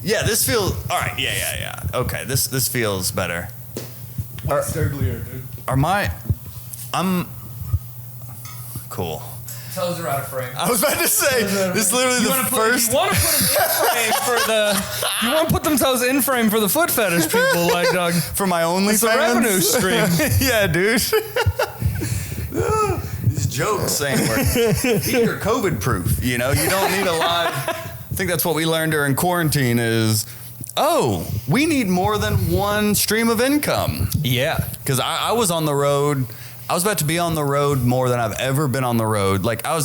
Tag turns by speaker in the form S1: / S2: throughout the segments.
S1: Yeah, this feels all right. Yeah. Okay, this feels better.
S2: Deadlier, dude.
S1: I'm cool.
S2: Toes are out of frame.
S1: I was about to say this is literally the first.
S2: You want to put them in frame for the. You want to put them toes in frame for the foot fetish people, like dog.
S1: For my OnlyFans.
S2: It's a revenue stream.
S1: Yeah, dude. These jokes ain't working. You're COVID proof. You know, you don't need a lot. I think that's what we learned during quarantine is, we need more than one stream of income.
S2: Yeah.
S1: Because I was on the road. I was about to be on the road more than I've ever been on the road. Like I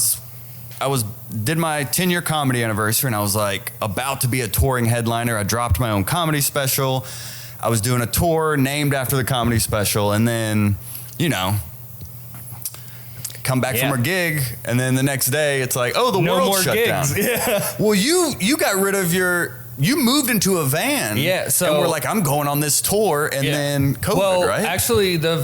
S1: did my 10-year comedy anniversary and I was like about to be a touring headliner. I dropped my own comedy special. I was doing a tour named after the comedy special. And then, come back from a gig. And then the next day it's like, the world shut down.
S2: Yeah.
S1: Well, you got rid of you moved into a van.
S2: Yeah, so...
S1: And we're like, I'm going on this tour, and then COVID, right?
S2: Well, actually, the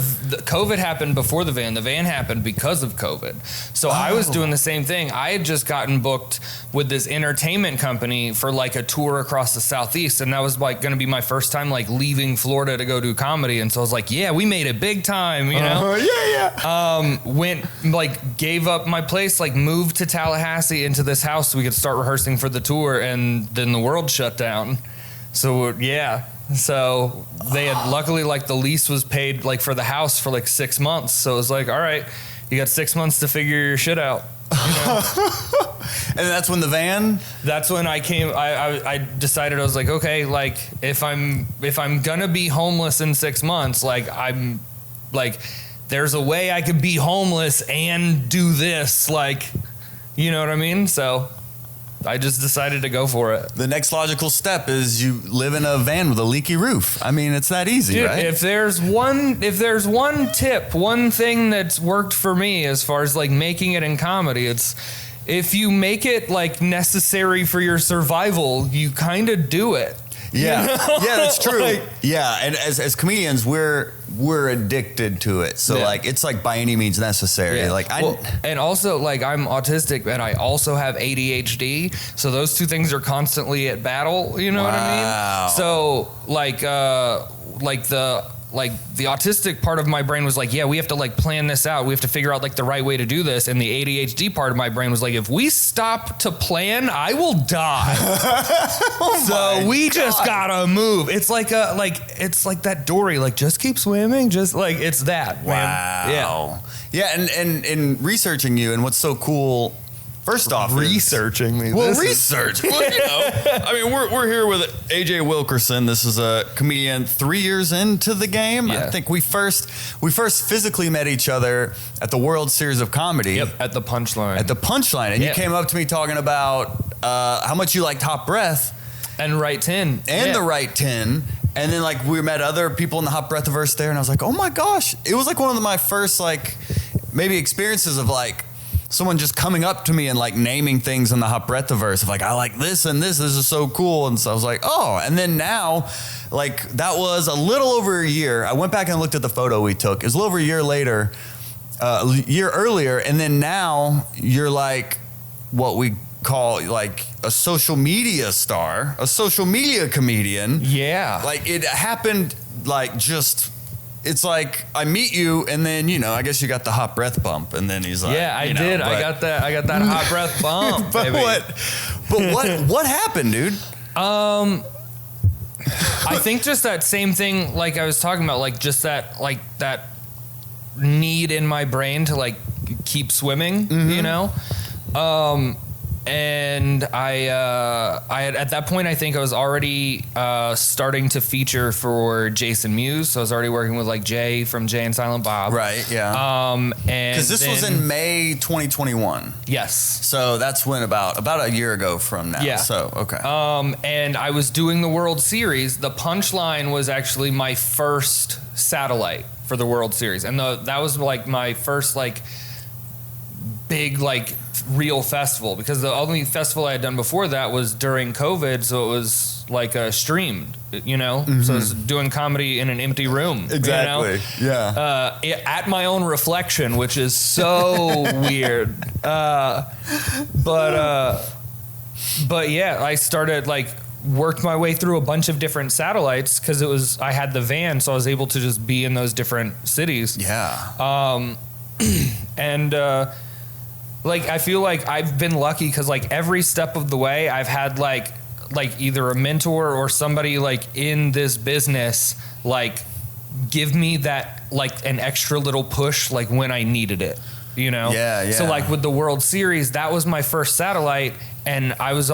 S2: COVID happened before the van. The van happened because of COVID. So I was doing the same thing. I had just gotten booked with this entertainment company for, like, a tour across the Southeast, and that was, like, going to be my first time, like, leaving Florida to go do comedy. And so I was like, yeah, we made it big time, you know? Went, like, gave up my place, like, moved to Tallahassee into this house so we could start rehearsing for the tour, and then the world shut down. So so they had luckily, like, the lease was paid, like, for the house for like 6 months. So it was like, all right, you got 6 months to figure your shit out,
S1: And that's when
S2: that's when I decided, I was like, okay, like, if I'm gonna be homeless in 6 months, like, I'm like, there's a way I could be homeless and do this, like, you know what I mean? So I just decided to go for it.
S1: The next logical step is you live in a van with a leaky roof. I mean, it's that easy,
S2: dude,
S1: right?
S2: If there's one tip, one thing that's worked for me as far as, like, making it in comedy, it's if you make it, like, necessary for your survival, you kind of do it.
S1: Yeah.
S2: You know?
S1: Yeah, that's true.
S2: Like,
S1: yeah, and as comedians, we're addicted to it. So like, it's like by any means necessary.
S2: Yeah.
S1: Like
S2: and also, like, I'm autistic and I also have ADHD. So those two things are constantly at battle. You know what I mean? So the autistic part of my brain was like, yeah, we have to, like, plan this out. We have to figure out, like, the right way to do this. And the ADHD part of my brain was like, if we stop to plan, I will die. So we just gotta move. It's like it's like that Dory, like, just keep swimming. Just like, it's that, man.
S1: Wow. Yeah. And in researching you, and what's so cool, first off,
S2: researching me.
S1: Well, research. Well, I mean, we're here with AJ Wilkerson. This is a comedian 3 years into the game.
S2: Yeah.
S1: I think we first physically met each other at the World Series of Comedy.
S2: Yep, at the Punchline.
S1: And you came up to me talking about how much you liked Hot Breath.
S2: And Right 10.
S1: And the Right 10. And then, like, we met other people in the Hot Breathiverse there, and I was like, oh my gosh. It was like one of my first, like, maybe experiences of, like, someone just coming up to me and, like, naming things in the Hot Breathiverse of, like, I like this and this is so cool. And so I was like, and then now, like, that was a little over a year. I went back and looked at the photo we took. It was a little over a year later, a year earlier. And then now you're, like, what we call, like, a social media star, a social media comedian.
S2: Yeah.
S1: Like, it happened, like, just... It's like I meet you, and then I guess you got the hot breath bump, and then he's like,
S2: "Yeah, I did. I got that hot breath bump."
S1: But
S2: baby.
S1: what happened, dude?
S2: I think just that same thing, like I was talking about, like just that need in my brain to, like, keep swimming, And I had, at that point, I think I was already starting to feature for Jason Mewes. So I was already working with, like, Jay from Jay and Silent Bob.
S1: Right, yeah.
S2: And
S1: because this was in May 2021.
S2: Yes.
S1: So that's when about a year ago from now.
S2: Yeah.
S1: So, okay.
S2: And I was doing the World Series. The Punchline was actually my first satellite for the World Series. And that was, like, my first, like, big, like, real festival, because the only festival I had done before that was during COVID, so it was like streamed, Mm-hmm. So I was doing comedy in an empty room.
S1: Exactly. Yeah.
S2: At my own reflection, which is so weird. But yeah, I started, like, worked my way through a bunch of different satellites because I had the van, so I was able to just be in those different cities.
S1: Yeah.
S2: And like I feel like I've been lucky because like every step of the way I've had like either a mentor or somebody like in this business like give me that like an extra little push like when I needed it, you know?
S1: Yeah.
S2: So like with the World Series, that was my first satellite, and I was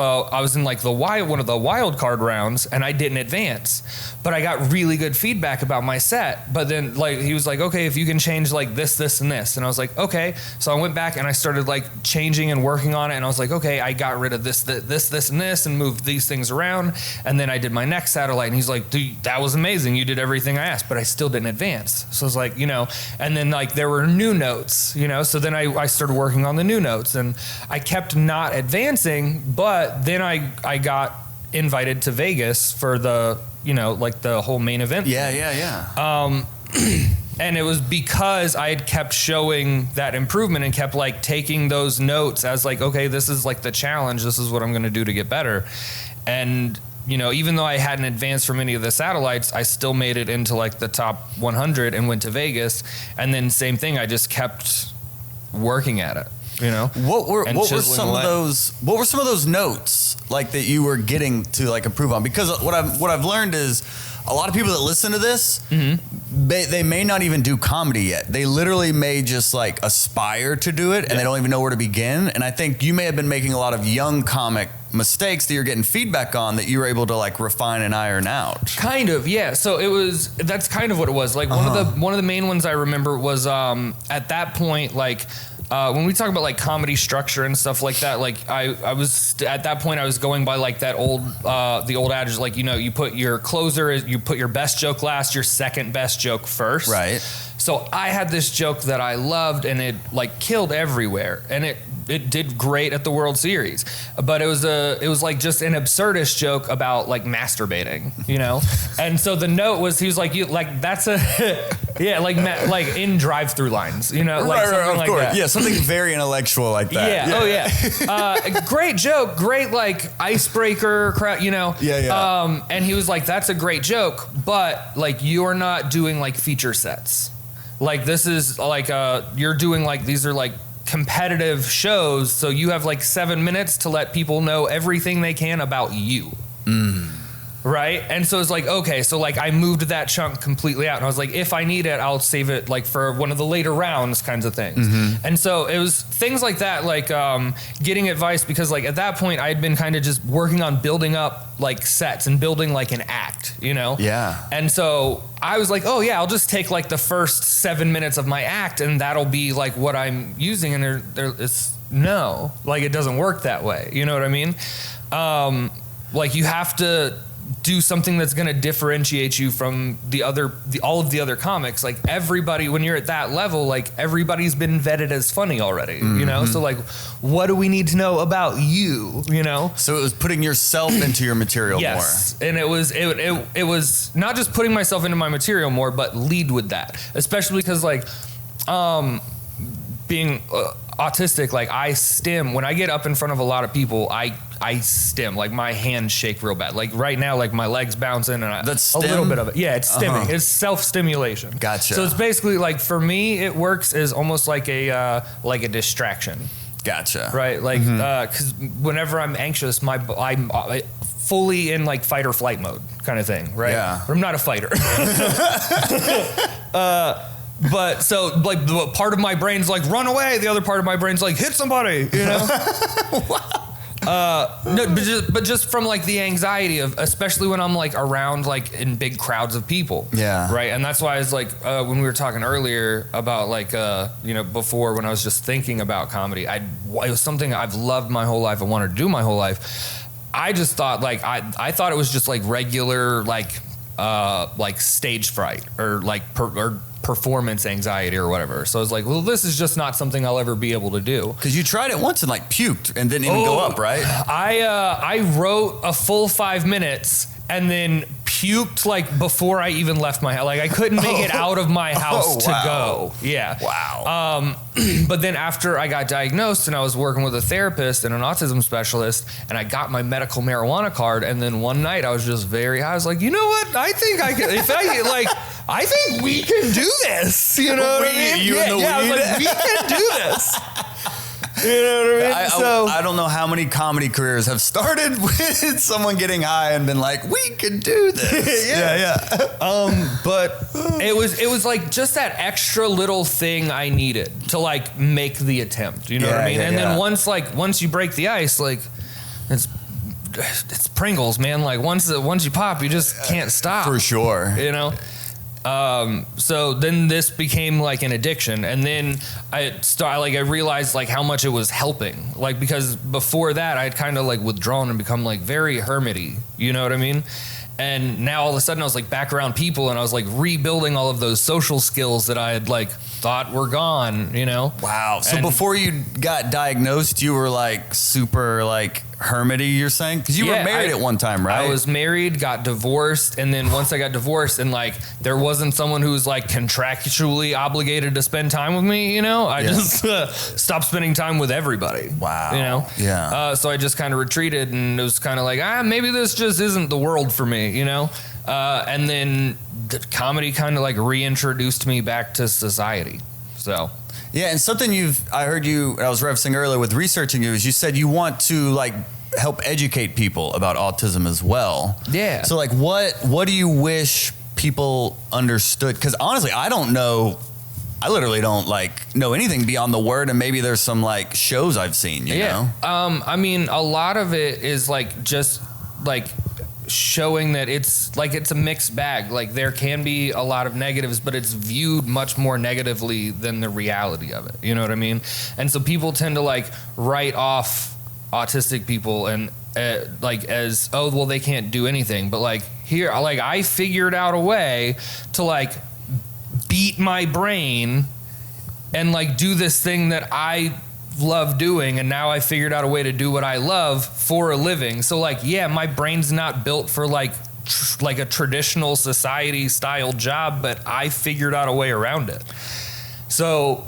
S2: in like one of the wild card rounds, and I didn't advance, but I got really good feedback about my set. But then like he was like, okay, if you can change like this and this, and I was like, okay. So I went back and I started like changing and working on it, and I was like, okay, I got rid of this and this and moved these things around, and then I did my next satellite, and he's like, dude, that was amazing, you did everything I asked, but I still didn't advance. So I was like, you know, and then like there were new notes, you know, so then I started working on the new notes, and I kept not advancing. But then I got invited to Vegas for the, you know, like the whole main event.
S1: Yeah.
S2: And it was because I had kept showing that improvement and kept like taking those notes as like, okay, this is like the challenge. This is what I'm going to do to get better. And, you know, even though I hadn't advanced from any of the satellites, I still made it into like the top 100 and went to Vegas. And then same thing, I just kept working at it. You know,
S1: what were some of those notes like that you were getting to like improve on? Because what I've learned is a lot of people that listen to this, they may not even do comedy yet. They literally may just like aspire to do it, and they don't even know where to begin. And I think you may have been making a lot of young comic mistakes that you're getting feedback on that you were able to like refine and iron out.
S2: Kind of, yeah. So that's kind of what it was. Like one of the main ones I remember was at that point, like. When we talk about like comedy structure and stuff like that, like I was at that point I was going by like that the old adage, like, you know, you put your best joke last, your second best joke first.
S1: Right.
S2: So I had this joke that I loved, and it like killed everywhere, and it did great at the World Series, but it was like just an absurdist joke about like masturbating, you know. And so the note was, he was like, you like that's a yeah, like in drive-through lines, you know, like something
S1: of
S2: like
S1: course.
S2: that.
S1: Yeah, something very intellectual like that.
S2: Yeah. Oh yeah. Great joke, great like icebreaker, crowd, you know.
S1: Yeah.
S2: And he was like, that's a great joke, but like you're not doing like feature sets. Like this is like you're doing like, these are like competitive shows, so you have like 7 minutes to let people know everything they can about you. Right? And so it's like, okay, so like I moved that chunk completely out, and I was like, if I need it, I'll save it like for one of the later rounds kinds of things. And so it was things like that, like getting advice, because like at that point I had been kind of just working on building up like sets and building like an act, you know?
S1: Yeah.
S2: And so I was like, oh yeah, I'll just take like the first 7 minutes of my act, and that'll be like what I'm using. And it's no, like it doesn't work that way. You know what I mean? Like you have to do something that's going to differentiate you from all of the other comics. Like everybody, when you're at that level, like everybody's been vetted as funny already, you know? So like, what do we need to know about you, you know?
S1: So it was putting yourself into your material more.
S2: And it was not just putting myself into my material more, but lead with that, especially because like, being autistic, like I stim when I get up in front of a lot of people. I stim, like my hands shake real bad. Like right now, like my legs bouncing, and
S1: that's
S2: a little bit of it. Yeah, it's stimming. It's self-stimulation.
S1: Gotcha.
S2: So it's basically like, for me, it works as almost like a distraction.
S1: Gotcha.
S2: Right, like because whenever I'm anxious, I'm fully in like fight or flight mode kind of thing. Right.
S1: Yeah.
S2: But I'm not a fighter. But so like the part of my brain's like run away, the other part of my brain's like hit somebody, you know. No, but just from like the anxiety of, especially when I'm like around like in big crowds of people.
S1: Yeah.
S2: Right. And that's why it's like when we were talking earlier about like you know, before, when I was just thinking about comedy, it was something I've loved my whole life. I wanted to do my whole life. I just thought like I thought it was just like regular like stage fright or like performance anxiety or whatever. So I was like, well, this is just not something I'll ever be able to do.
S1: Because you tried it once and like puked and didn't even go up, right?
S2: I wrote a full 5 minutes and then puked like before I even left my house. Like I couldn't make it out of my house to go. Yeah.
S1: Wow.
S2: But then after I got diagnosed and I was working with a therapist and an autism specialist and I got my medical marijuana card, and then one night I was just very high. I was like, you know what? I think I can, I think we can do this. You know what I mean? I was like, we can do this. You know what I mean?
S1: I don't know how many comedy careers have started with someone getting high and been like, we could do this.
S2: yeah. But it was like just that extra little thing I needed to like make the attempt. You know what I mean? And then once you break the ice, like it's Pringles, man. Like once you pop, you just can't stop.
S1: For sure.
S2: You know? So then this became like an addiction, and then I realized like how much it was helping, like because before that I'd kind of like withdrawn and become like very hermity, you know what I mean? And now all of a sudden I was like back around people and I was like rebuilding all of those social skills that I had like thought were gone, you know?
S1: Wow. So before you got diagnosed, you were like super like hermity, you're saying? Because you were married at one time, right?
S2: I was married, got divorced, and then once I got divorced and like there wasn't someone who was like contractually obligated to spend time with me, you know? I just stopped spending time with everybody.
S1: Wow.
S2: You know?
S1: Yeah.
S2: So I just kind of retreated, and it was kind of like, maybe this just isn't the world for me, you know? And then the comedy kind of like reintroduced me back to society. So
S1: yeah, and something I heard I was referencing earlier with researching you, is you said you want to like help educate people about autism as well.
S2: Yeah.
S1: So like what do you wish people understood? Because honestly, I don't know. I literally don't like know anything beyond the word, and maybe there's some like shows I've seen, you know?
S2: I mean, a lot of it is like just like showing that it's a mixed bag. Like there can be a lot of negatives, but it's viewed much more negatively than the reality of it. You know what I mean? And so people tend to like write off autistic people and like as, oh, well, they can't do anything. But like here, like I figured out a way to like beat my brain and like do this thing that I love doing, and now I figured out a way to do what I love for a living. So like, yeah, my brain's not built for like a traditional society style job, but I figured out a way around it. So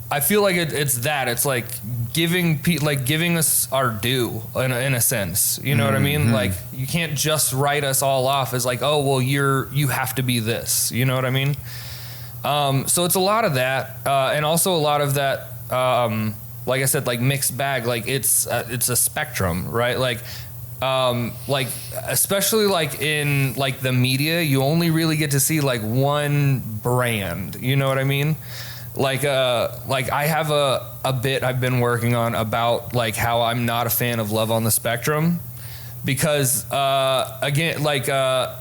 S2: I feel like it's like giving us our due in a sense. You know what I mean? Like you can't just write us all off as like, oh, well, you have to be this. You know what I mean? So it's a lot of that, and also a lot of that. Like I said, like mixed bag, like it's a spectrum, right? Like especially like in like the media, you only really get to see like one brand. You know what I mean? Like I have a bit I've been working on about like how I'm not a fan of Love on the Spectrum, because again, like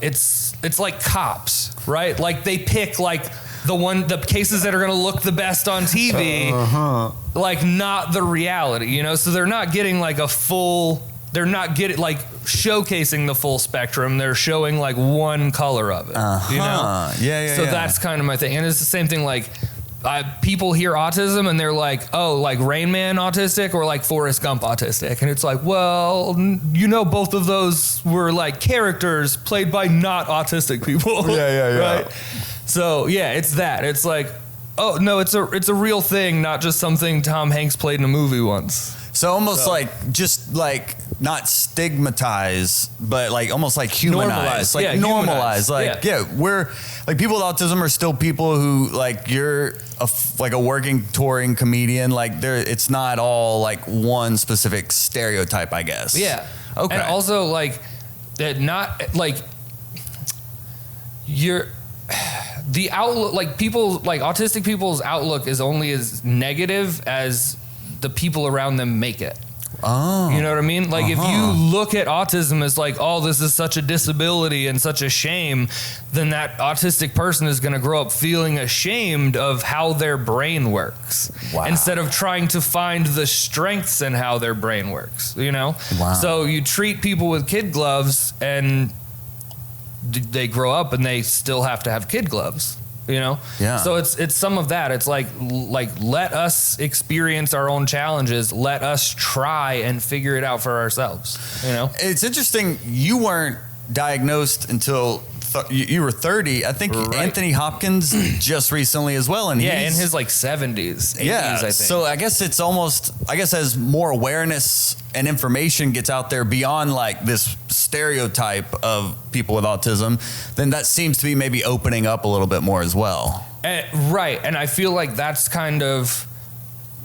S2: it's like cops, right? Like they pick like the cases that are going to look the best on TV, like not the reality, you know? So they're not getting like they're not getting like showcasing the full spectrum. They're showing like one color of it, you know?
S1: Yeah.
S2: So that's kind of my thing. And it's the same thing. Like people hear autism and they're like, oh, like Rain Man autistic or like Forrest Gump autistic. And it's like, well, you know, both of those were like characters played by not autistic people.
S1: Yeah.
S2: Right? So yeah, it's that. It's like, oh no, it's a real thing, not just something Tom Hanks played in a movie once.
S1: So almost like just like not stigmatize, but like almost like humanize, like normalize. Like we're like people with autism are still people who like you're like a working touring comedian. Like it's not all like one specific stereotype, I guess.
S2: Yeah.
S1: Okay.
S2: And also like that, not like the outlook, like people, like autistic people's outlook is only as negative as the people around them make it.
S1: Oh.
S2: You know what I mean? Like if you look at autism as like, oh, this is such a disability and such a shame, then that autistic person is going to grow up feeling ashamed of how their brain works.
S1: Wow.
S2: Instead of trying to find the strengths in how their brain works, you know?
S1: Wow.
S2: So you treat people with kid gloves and they grow up and they still have to have kid gloves, you know?
S1: Yeah.
S2: So it's some of that. It's like let us experience our own challenges. Let us try and figure it out for ourselves, you know?
S1: It's interesting. You weren't diagnosed until you were 30. I think Anthony Hopkins just recently as well. And
S2: in his like 70s, 80s, I think.
S1: So I guess it's almost, as more awareness and information gets out there beyond like this stereotype of people with autism, then that seems to be maybe opening up a little bit more as well.
S2: Right. And I feel like that's kind of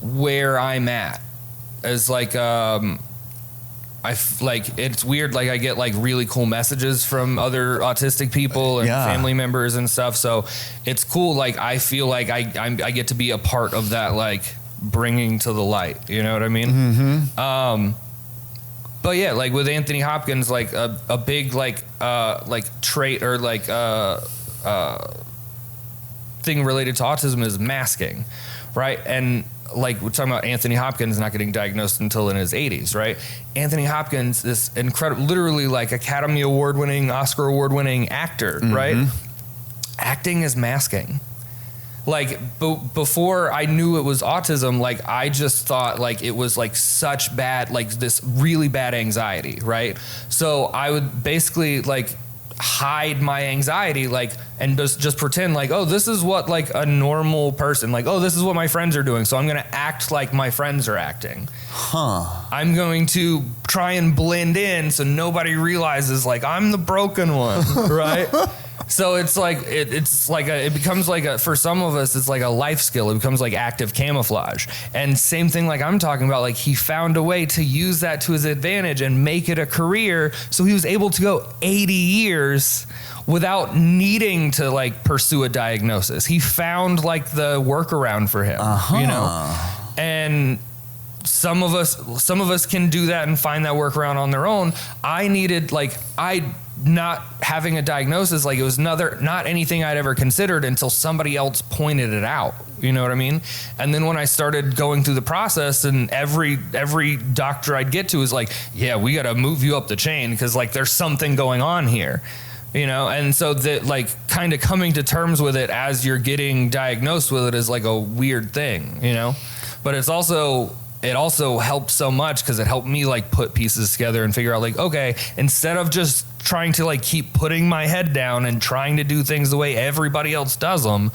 S2: where I'm at. As like, it's weird. Like I get like really cool messages from other autistic people and family members and stuff. So it's cool. Like I feel like I get to be a part of that, like bringing to the light. You know what I mean? Mm-hmm. But yeah, like with Anthony Hopkins, like a big like trait or like thing related to autism is masking, right? And like we're talking about Anthony Hopkins not getting diagnosed until in his 80s, right? Anthony Hopkins, this incredible, literally like Academy Award winning, Oscar award winning actor, right? Acting is masking. Like before I knew it was autism, like I just thought like it was like such bad, like this really bad anxiety, right? So I would basically like hide my anxiety, like, and just pretend like, oh, this is what like a normal person, like, oh, this is what my friends are doing, so I'm gonna act like my friends are acting. I'm going to try and blend in so nobody realizes like I'm the broken one, right? So it's like it becomes like for some of us it's like a life skill. It becomes like active camouflage. And same thing like I'm talking about, like he found a way to use that to his advantage and make it a career. So he was able to go 80 years without needing to like pursue a diagnosis. He found like the workaround for him, you know? And some of us can do that and find that workaround on their own. Not having a diagnosis, like it was not anything I'd ever considered until somebody else pointed it out. You know what I mean? And then when I started going through the process, and every doctor I'd get to was like, yeah, we got to move you up the chain because like there's something going on here, you know? And so that like kind of coming to terms with it as you're getting diagnosed with it is like a weird thing, you know? But it also helped so much because it helped me like put pieces together and figure out like, okay, instead of just trying to like keep putting my head down and trying to do things the way everybody else does them,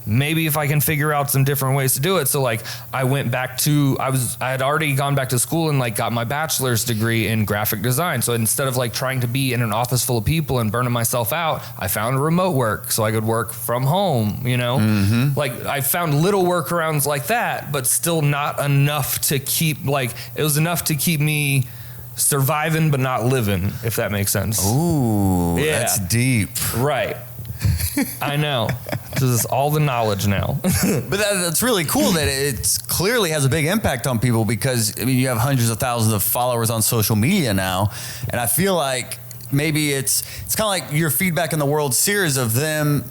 S2: maybe if I can figure out some different ways to do it. So like I went back to, I had already gone back to school and like got my bachelor's degree in graphic design. So instead of like trying to be in an office full of people and burning myself out, I found remote work so I could work from home, you know? Like I found little workarounds like that, but still not enough to keep, like it was enough to keep me surviving but not living, if that makes sense.
S1: Ooh, yeah. That's deep.
S2: Right. I know. This is all the knowledge now.
S1: But that's really cool that it clearly has a big impact on people because, I mean, you have hundreds of thousands of followers on social media now. And I feel like maybe it's kind of like your feedback in the World Series of them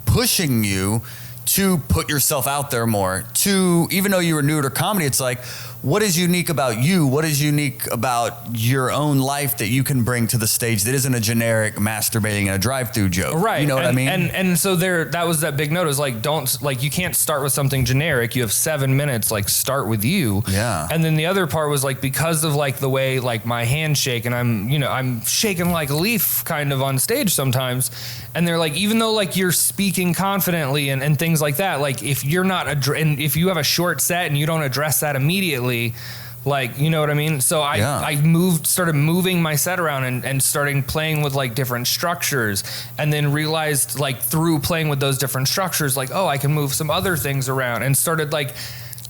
S1: pushing you to put yourself out there more. To, even though you were new to comedy, it's like, what is unique about you? What is unique about your own life that you can bring to the stage that isn't a generic masturbating in a drive-through joke?
S2: Right.
S1: You know what I mean?
S2: And so that was that big note is like, you can't start with something generic. You have 7 minutes, like start with you.
S1: Yeah.
S2: And then the other part was like, because of like the way like my hands shake and I'm shaking like a leaf kind of on stage sometimes. And they're like, even though like you're speaking confidently and things like that, like if you're not, and if you have a short set and you don't address that immediately, like, you know what I mean? So I started moving my set around and starting playing with like different structures, and then realized like through playing with those different structures, like, oh, I can move some other things around, and started like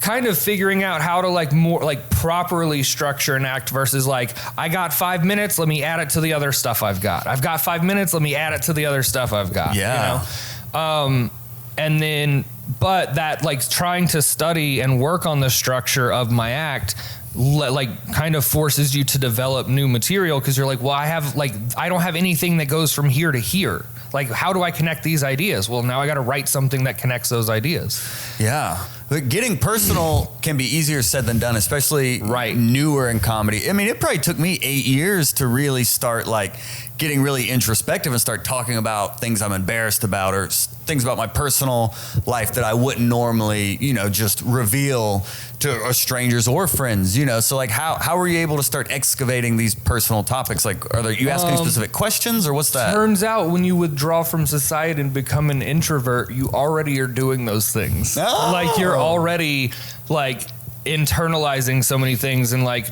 S2: kind of figuring out how to like more like properly structure an act versus like, I got 5 minutes, let me add it to the other stuff I've got. I've got 5 minutes, let me add it to the other stuff I've got.
S1: Yeah.
S2: You know? And then, but that like trying to study and work on the structure of my act like kind of forces you to develop new material, because you're like, well, I don't have anything that goes from here to here. Like, how do I connect these ideas? Well, now I got to write something that connects those ideas.
S1: Yeah. But getting personal can be easier said than done, especially newer in comedy. I mean, it probably took me 8 years to really start like getting really introspective and start talking about things I'm embarrassed about or things about my personal life that I wouldn't normally, just reveal to strangers or friends, So like how were you able to start excavating these personal topics? Like, are you asking specific questions or what's that?
S2: Turns out when you withdraw from society and become an introvert, you already are doing those things.
S1: Oh.
S2: Like you're already like internalizing so many things and like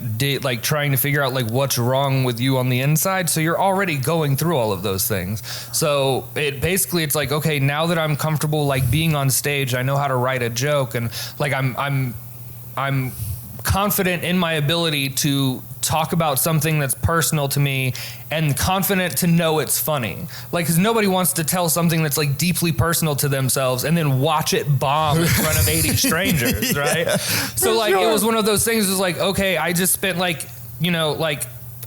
S2: trying to figure out like what's wrong with you on the inside. So you're already going through all of those things. So it's like, okay, now that I'm comfortable like being on stage, I know how to write a joke, and like I'm confident in my ability to talk about something that's personal to me and confident to know it's funny. Like, cause nobody wants to tell something that's like deeply personal to themselves and then watch it bomb in front of 80 strangers. Right. So like, it was one of those things. It was like, okay, I just spent like,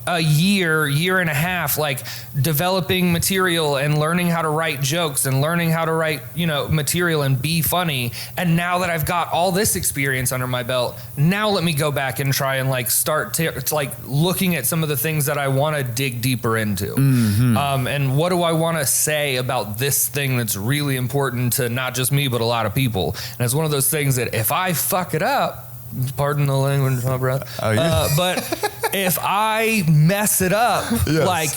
S2: a year and a half, like developing material and learning how to write jokes and learning how to write, material and be funny. And now that I've got all this experience under my belt, now let me go back and try and like start to like looking at some of the things that I want to dig deeper into. Mm-hmm. And what do I want to say about this thing that's really important to not just me, but a lot of people. And it's one of those things that if I fuck it up, pardon the language, my brother. Oh, yeah. But if I mess it up, yes, like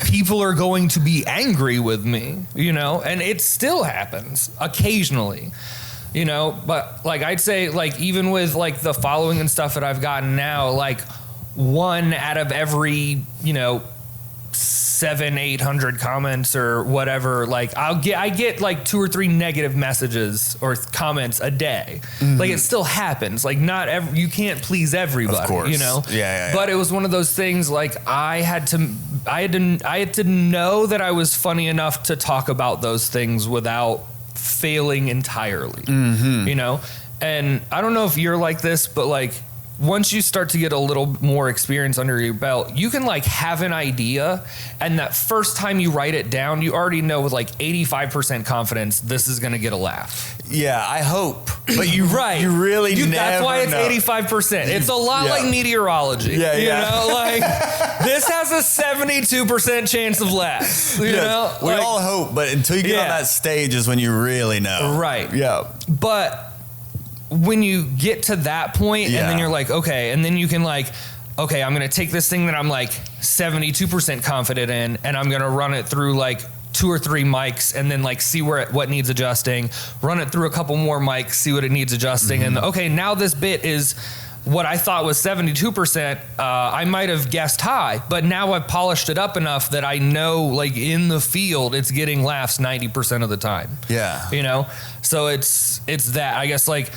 S2: people are going to be angry with me, and it still happens occasionally, but like I'd say like even with like the following and stuff that I've gotten now, like 1 out of every, 700-800 comments or whatever, like I get like 2 or 3 negative messages or comments a day. Mm-hmm. Like it still happens. Like you can't please everybody,
S1: of course.
S2: Yeah. But it was one of those things like I had to know that I was funny enough to talk about those things without failing entirely. Mm-hmm. And I don't know if you're like this, but like once you start to get a little more experience under your belt, you can like have an idea, and that first time you write it down, you already know with like 85% confidence this is going to get a laugh.
S1: Yeah, I hope. But you really never
S2: that's why it's
S1: know.
S2: 85%. It's a lot like meteorology.
S1: Yeah.
S2: Like this has a 72% chance of laughs. You know?
S1: We all hope, but until you get on that stage is when you really know.
S2: Right.
S1: Yeah.
S2: But when you get to that point, and then you're like, okay, and then you can like, okay, I'm going to take this thing that I'm like 72% confident in, and I'm going to run it through like 2 or 3 mics, and then like see what needs adjusting, run it through a couple more mics, see what it needs adjusting. Mm-hmm. And okay, now this bit is what I thought was 72%. I might have guessed high, but now I've polished it up enough that I know like in the field, it's getting laughs 90% of the time.
S1: Yeah.
S2: So it's that, I guess, like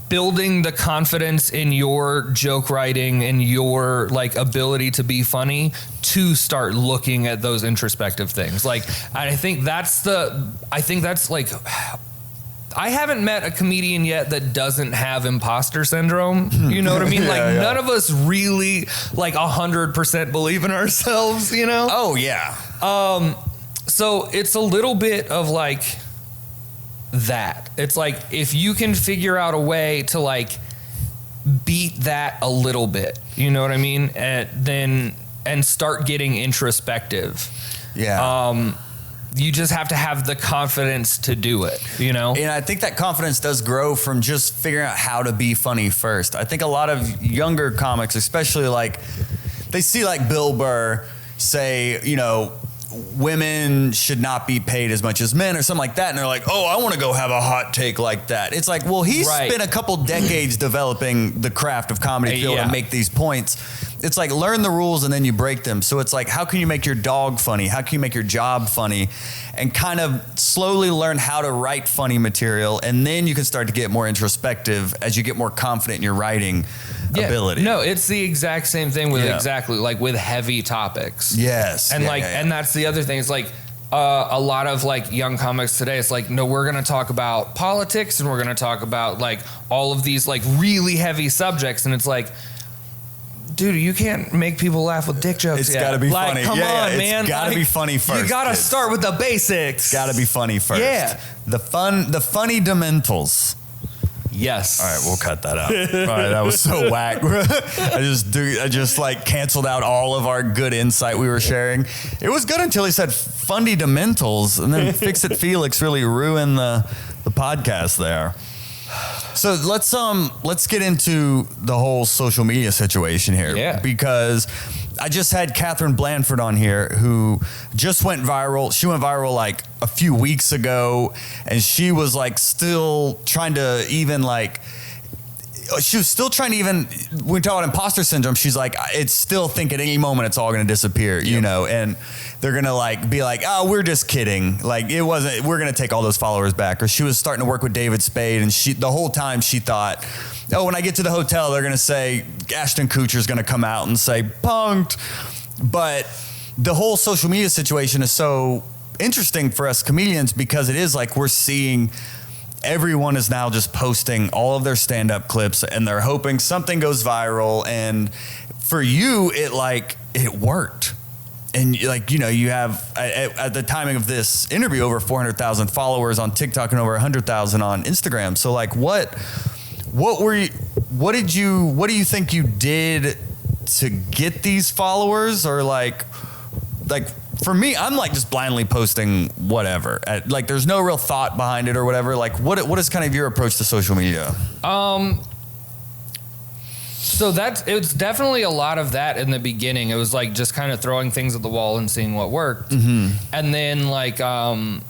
S2: building the confidence in your joke writing and your like ability to be funny to start looking at those introspective things. Like, I think that's like, I haven't met a comedian yet that doesn't have imposter syndrome. You know what I mean? None of us really like 100% believe in ourselves,
S1: Oh yeah.
S2: So it's a little bit of like that. It's like if you can figure out a way to like beat that a little bit, you know what I mean? And start getting introspective.
S1: Yeah.
S2: You just have to have the confidence to do it, And
S1: I think that confidence does grow from just figuring out how to be funny first. I think a lot of younger comics, especially like they see like Bill Burr say, women should not be paid as much as men or something like that. And they're like, oh, I want to go have a hot take like that. It's like, well, he's spent a couple decades developing the craft of comedy to be able to make these points. It's like learn the rules and then you break them. So it's like, how can you make your dog funny? How can you make your job funny? And kind of slowly learn how to write funny material. And then you can start to get more introspective as you get more confident in your writing ability.
S2: No, it's the exact same thing with exactly like with heavy topics.
S1: Yes.
S2: And and that's the other thing. It's like a lot of like young comics today. It's like, no, we're going to talk about politics and we're going to talk about like all of these like really heavy subjects. And it's like, dude, you can't make people laugh with dick jokes.
S1: It's got to be
S2: like,
S1: funny.
S2: Come on, man.
S1: It's got to be funny first.
S2: You got to start with the basics.
S1: It's got to be funny first.
S2: Yeah.
S1: The fundamentals.
S2: Yes.
S1: All right, we'll cut that out. All right, that was so whack. I just like canceled out all of our good insight we were sharing. It was good until he said fundamentals, and then Fix It Felix really ruined the podcast there. So let's get into the whole social media situation here.
S2: Yeah.
S1: Because I just had Catherine Blanford on here who just went viral. She went viral like a few weeks ago, and she was like still trying to even like, she was still trying to even, when we talk about imposter syndrome, she's like, it's still think at any moment it's all going to disappear, you know, and they're going to like be like, oh, we're just kidding. Like it wasn't, we're going to take all those followers back. Or she was starting to work with David Spade, and the whole time she thought, oh, when I get to the hotel, they're going to say Ashton Kutcher's going to come out and say punked. But the whole social media situation is so interesting for us comedians because it is like we're seeing everyone is now just posting all of their stand-up clips, and they're hoping something goes viral. And for you, it worked. And like, you know, you have at the timing of this interview over 400,000 followers on TikTok and over 100,000 on Instagram. So like, what do you think you did to get these followers? Or like for me, I'm like just blindly posting whatever. Like there's no real thought behind it or whatever. Like what is kind of your approach to social media?
S2: So it's definitely a lot of that in the beginning. It was like just kind of throwing things at the wall and seeing what worked. Mm-hmm. And then like I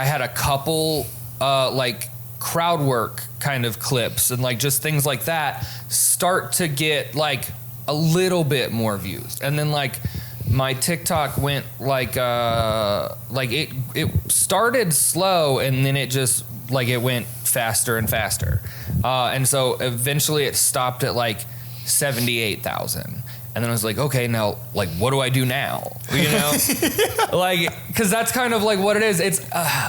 S2: had a couple like crowd work kind of clips and like just things like that start to get like a little bit more views. And then like my TikTok went like it started slow, and then it just like it went faster and faster. And so eventually it stopped at like 78,000. And then I was like, okay, now, like, what do I do now? You know? Like, because that's kind of like what it is. It's,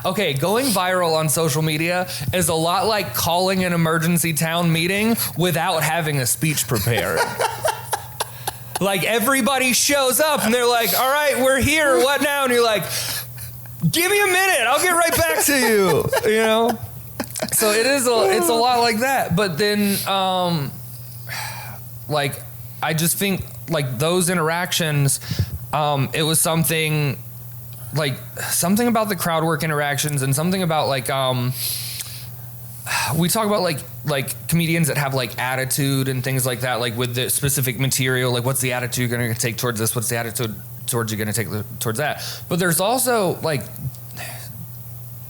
S2: okay, going viral on social media is a lot like calling an emergency town meeting without having a speech prepared. Like, everybody shows up and they're like, all right, we're here, what now? And you're like, give me a minute, I'll get right back to you, you know? So it's a lot like that. But then, like, I just think like those interactions, it was something about the crowd work interactions, and something about like, we talk about like comedians that have like attitude and things like that, like with the specific material, like what's the attitude you're going to take towards this? What's the attitude towards you're going to take towards that? But there's also like,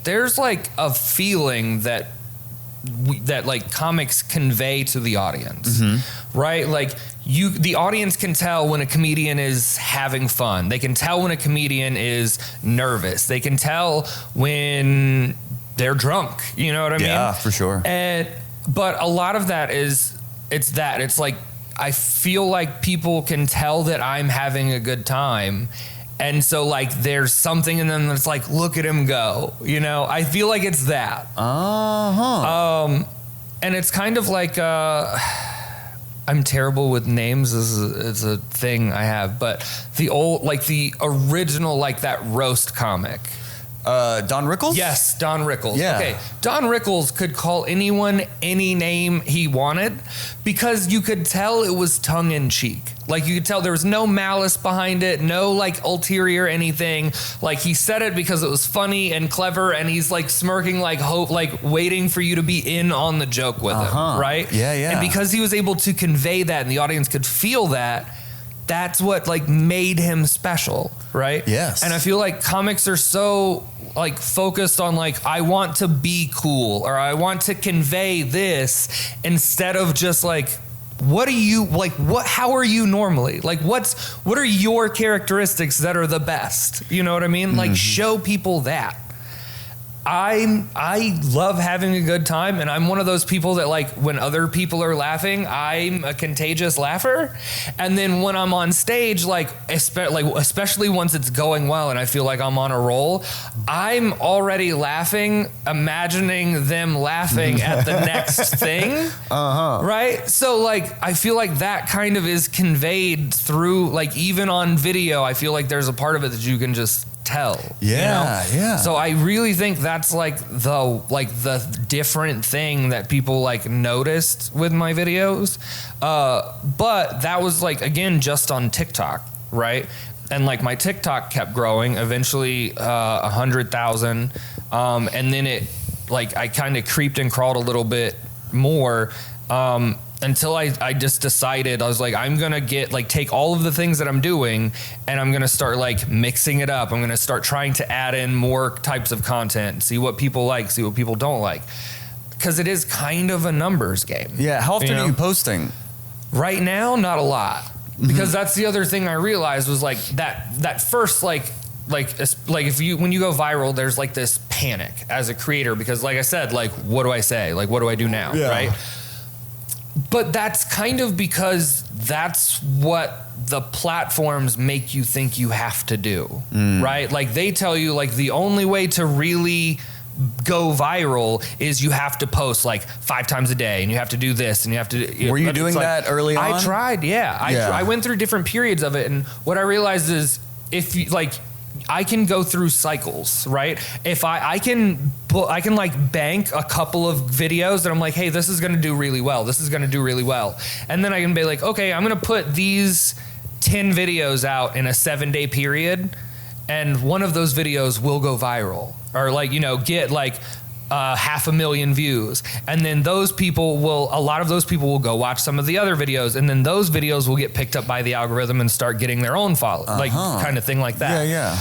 S2: there's like a feeling that like comics convey to the audience, mm-hmm. right? Like the audience can tell when a comedian is having fun. They can tell when a comedian is nervous. They can tell when they're drunk. You know what I mean?
S1: Yeah, for sure.
S2: But a lot of that it's like, I feel like people can tell that I'm having a good time. And so like there's something in them that's like, look at him go, you know? I feel like it's that. Uh-huh. And it's kind of like, I'm terrible with names is a thing I have, but the original, like that roast comic.
S1: Don Rickles?
S2: Yes, Don Rickles.
S1: Yeah.
S2: Okay, Don Rickles could call anyone any name he wanted because you could tell it was tongue-in-cheek. Like, you could tell there was no malice behind it, no, like, ulterior anything. Like, he said it because it was funny and clever, and he's, like, smirking, like, hope, like, waiting for you to be in on the joke with him, right?
S1: Yeah, yeah.
S2: And because he was able to convey that and the audience could feel that, that's what, like, made him special, right?
S1: Yes.
S2: And I feel like comics are so, like, focused on, like, I want to be cool, or I want to convey this, instead of just, like, what are you, like, how are you normally? Like, what are your characteristics that are the best? You know what I mean? Mm-hmm. Like, show people that. I love having a good time, and I'm one of those people that, like, when other people are laughing, I'm a contagious laugher. And then when I'm on stage, like especially once it's going well and I feel like I'm on a roll, I'm already laughing, imagining them laughing at the next thing. Uh-huh. Right? So, like, I feel like that kind of is conveyed through, like, even on video, I feel like there's a part of it that you can just tell.
S1: Yeah, yeah.
S2: So I really think that's like the different thing that people like noticed with my videos. But that was like, again, just on TikTok, right? And like my TikTok kept growing, eventually 100,000. And then it like, I kind of creeped and crawled a little bit more. Until I just decided, I was like, I'm going to take all of the things that I'm doing and I'm going to start like mixing it up. I'm going to start trying to add in more types of content, see what people like, see what people don't like. Cause it is kind of a numbers game.
S1: Yeah. How often are you posting?
S2: Right now, not a lot. Because that's the other thing I realized was like that first, like if when you go viral, there's like this panic as a creator, because like I said, like, what do I say? Like, what do I do now?
S1: Yeah.
S2: Right. But that's kind of because that's what the platforms make you think you have to do, right? Like they tell you like the only way to really go viral is you have to post like 5 times a day and you have to do this and you have to.
S1: Were you doing that early on?
S2: I tried, yeah. I went through different periods of it, and what I realized is if you like, I can go through cycles, right? If I can like bank a couple of videos that I'm like, hey, this is going to do really well. This is going to do really well. And then I can be like, okay, I'm going to put these 10 videos out in a 7-day period. And one of those videos will go viral or like, get like 500,000 views. And then a lot of those people will go watch some of the other videos. And then those videos will get picked up by the algorithm and start getting their own follow, like kind of thing like that.
S1: Yeah.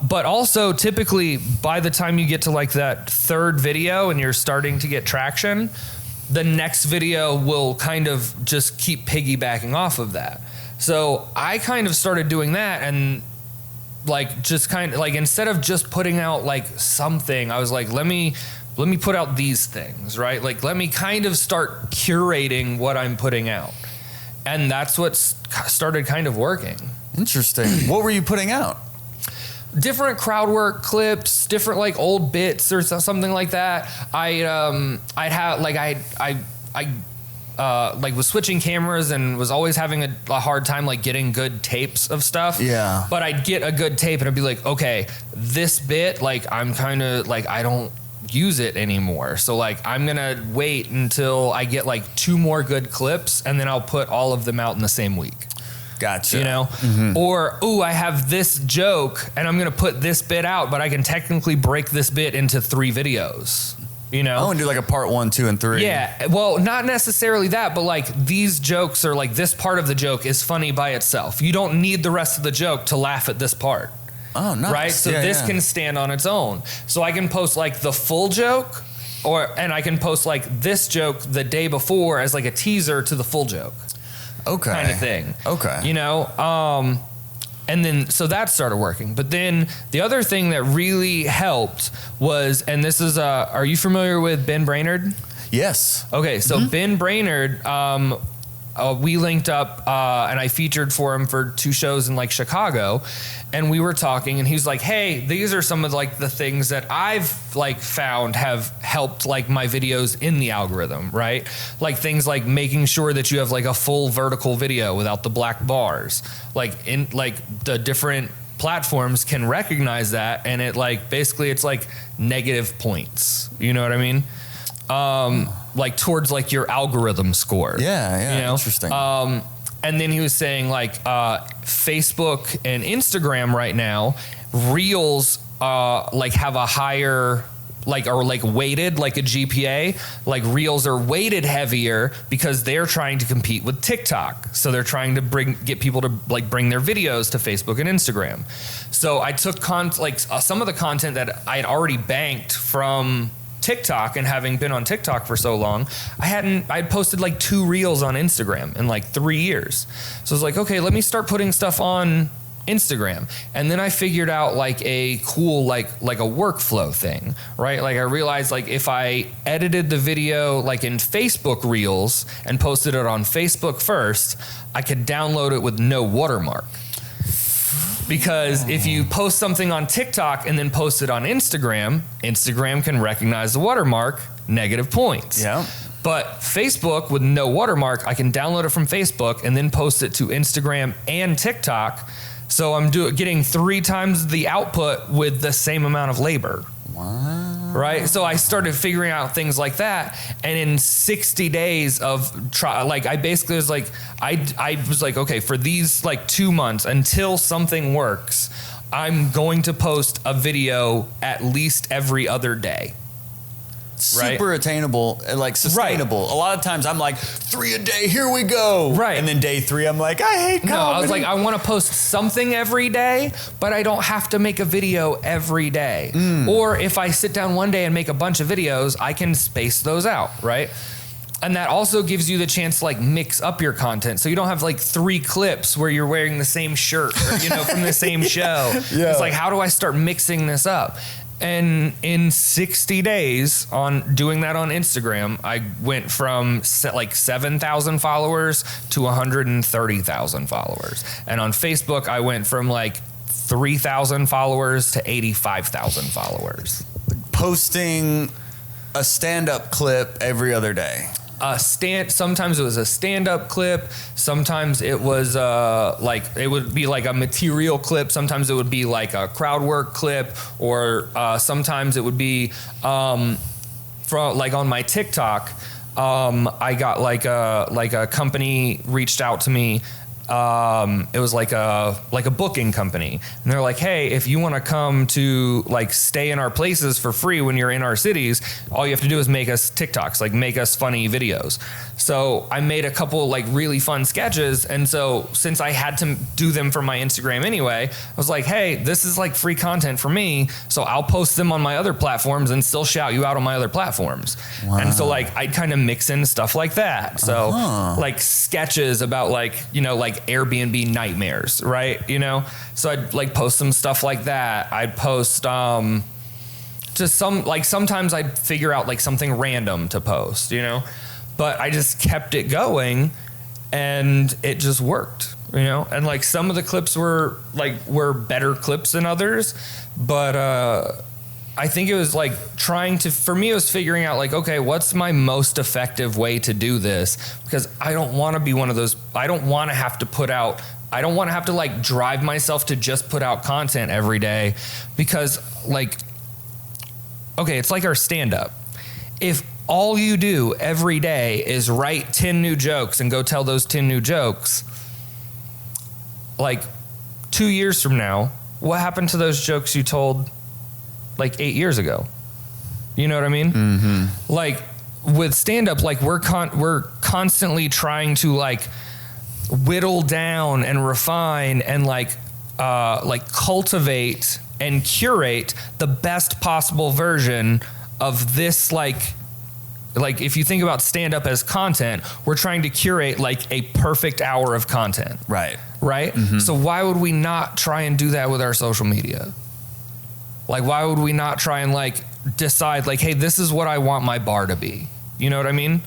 S2: But also typically by the time you get to like that 3rd video and you're starting to get traction, the next video will kind of just keep piggybacking off of that. So I kind of started doing that, and like just kind of like instead of just putting out like something, I was like, let me put out these things, right? Like let me kind of start curating what I'm putting out. And that's what started kind of working.
S1: Interesting. What were you putting out?
S2: Different crowd work clips, different like old bits or something like that. I was switching cameras and was always having a hard time like getting good tapes of stuff.
S1: Yeah.
S2: But I'd get a good tape and I'd be like, okay, this bit, like I'm kind of like, I don't use it anymore. So like, I'm going to wait until I get like 2 more good clips and then I'll put all of them out in the same week.
S1: Gotcha.
S2: Or, I have this joke and I'm going to put this bit out, but I can technically break this bit into 3 videos.
S1: And do like a part 1, 2, and 3.
S2: Yeah. Well, not necessarily that, but like these jokes are like this part of the joke is funny by itself. You don't need the rest of the joke to laugh at this part.
S1: Oh, nice.
S2: Right. So this can stand on its own. So I can post like the full joke and I can post like this joke the day before as like a teaser to the full joke.
S1: Okay.
S2: Kind of thing.
S1: Okay.
S2: And then, so that started working. But then the other thing that really helped was, and this is, are you familiar with Ben Brainerd?
S1: Yes.
S2: Okay, so Ben Brainerd, we linked up and I featured for him for 2 shows in like Chicago, and we were talking and he's like, hey, these are some of like the things that I've like found have helped like my videos in the algorithm, right? Like things like making sure that you have like a full vertical video without the black bars, like in like the different platforms can recognize that, and it like basically it's like negative points, you know what I mean? Like towards like your algorithm score.
S1: Yeah. Interesting.
S2: And then he was saying like Facebook and Instagram right now, Reels like have a higher like or like weighted like a GPA. Like Reels are weighted heavier because they're trying to compete with TikTok. So they're trying to get people to like bring their videos to Facebook and Instagram. So I took some of the content that I had already banked from TikTok, and having been on TikTok for so long, I'd posted like 2 reels on Instagram in like 3 years. So I was like, okay, let me start putting stuff on Instagram. And then I figured out like a cool, like a workflow thing, right? Like I realized like if I edited the video like in Facebook Reels and posted it on Facebook first, I could download it with no watermark. Because if you post something on TikTok and then post it on Instagram, Instagram can recognize the watermark, negative points.
S1: Yeah.
S2: But Facebook with no watermark, I can download it from Facebook and then post it to Instagram and TikTok. So I'm getting 3 times the output with the same amount of labor.
S1: Wow.
S2: Right. So I started figuring out things like that. And in 60 days of I basically was like, I was like, okay, for these like 2 months until something works, I'm going to post a video at least every other day.
S1: Super attainable and like sustainable. Right. A lot of times I'm like 3 a day, here we go.
S2: Right.
S1: And then day 3, I'm like, I hate comedy.
S2: No, I was like, I want to post something every day, but I don't have to make a video every day. Or if I sit down one day and make a bunch of videos, I can space those out, right? And that also gives you the chance to like mix up your content. So you don't have like 3 clips where you're wearing the same shirt or, from the same show. Yeah. It's like, how do I start mixing this up? And in 60 days on doing that on Instagram, I went from like 7,000 followers to 130,000 followers. And on Facebook, I went from like 3,000 followers to 85,000 followers. Posting
S1: a stand-up clip every other day.
S2: Sometimes it was a stand-up clip. Sometimes it was it would be like a material clip. Sometimes it would be like a crowd work clip, or sometimes it would be from like on my TikTok. I got like a company reached out to me. It was like a booking company, and they're like, hey, if you want to come to like stay in our places for free when you're in our cities, all you have to do is make us TikToks, like make us funny videos. So I made a couple like really fun sketches, and so since I had to do them for my Instagram anyway, I was like, hey, this is like free content for me, so I'll post them on my other platforms and still shout you out on my other platforms. Wow. And so like I'd kind of mix in stuff like that. So like sketches about like Airbnb nightmares, right? So I'd like post some stuff like that. I'd post just some, like sometimes I'd figure out like something random to post, but I just kept it going and it just worked, and like some of the clips were better clips than others, but I think it was like for me, it was figuring out like, okay, what's my most effective way to do this? Because I don't want to be one of those, I don't want to have to like drive myself to just put out content every day, because like, okay, it's like our stand-up. If all you do every day is write 10 new jokes and go tell those 10 new jokes, like 2 years from now, what happened to those jokes you told like 8 years ago? You know what I mean? Mm-hmm. Like with stand-up, like we're constantly trying to like whittle down and refine and like cultivate and curate the best possible version of this. Like if you think about stand-up as content, we're trying to curate like a perfect hour of content. Right? Mm-hmm. So why would we not try and do that with our social media? Like, why would we not try and like decide like, hey, this is what I want my bar to be? You know what I mean?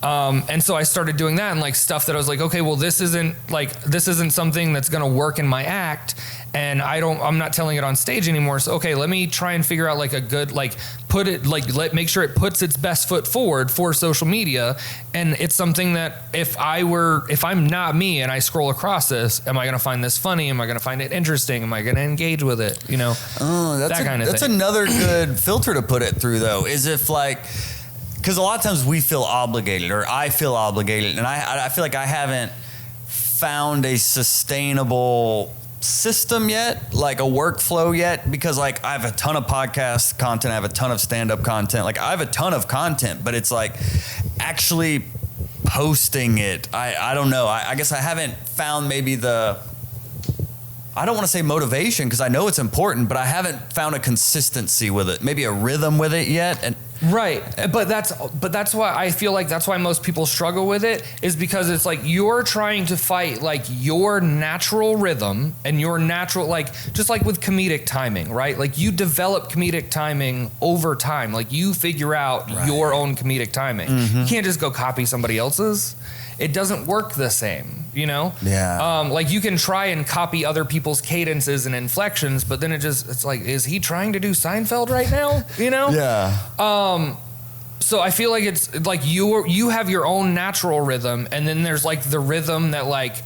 S2: And so I started doing that and like stuff that I was like, okay, well, this isn't something that's going to work in my act. And I'm not telling it on stage anymore. So, okay, let me try and figure out like a good, like make sure it puts its best foot forward for social media. And it's something that if I'm not me and I scroll across this, am I going to find this funny? Am I going to find it interesting? Am I going to engage with it? That kind of thing. That's another good filter to put it through though, is if like, because a lot of times we feel obligated, or I feel obligated, and I feel like I haven't found a sustainable system yet, like a workflow yet, because like I have a ton of podcast content, I have a ton of stand-up content, like I have a ton of content, but it's like actually posting it. I don't know. I guess I haven't found maybe I don't want to say motivation, because I know it's important, but I haven't found a consistency with it, maybe a rhythm with it yet. And right, but that's why I feel like that's why most people struggle with it, is because it's like you're trying to fight like your natural rhythm and your natural, like just like with comedic timing, right? Like you develop comedic timing over time, like you figure out your own comedic timing. Mm-hmm. You can't just go copy somebody else's. It doesn't work the same, Yeah. Like you can try and copy other people's cadences and inflections, but then it's like, is he trying to do Seinfeld right now? Yeah. So I feel like it's like you have your own natural rhythm, and then there's like the rhythm that like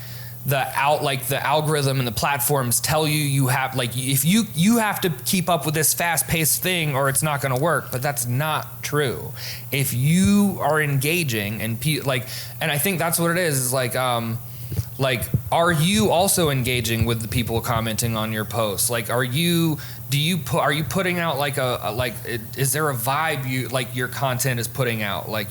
S2: the algorithm and the platforms tell you have, like, if you have to keep up with this fast-paced thing or it's not going to work. But that's not true. If you are engaging and and I think that's what it is like, are you also engaging with the people commenting on your posts? Like, are you putting out like is there a vibe your content is putting out? Like,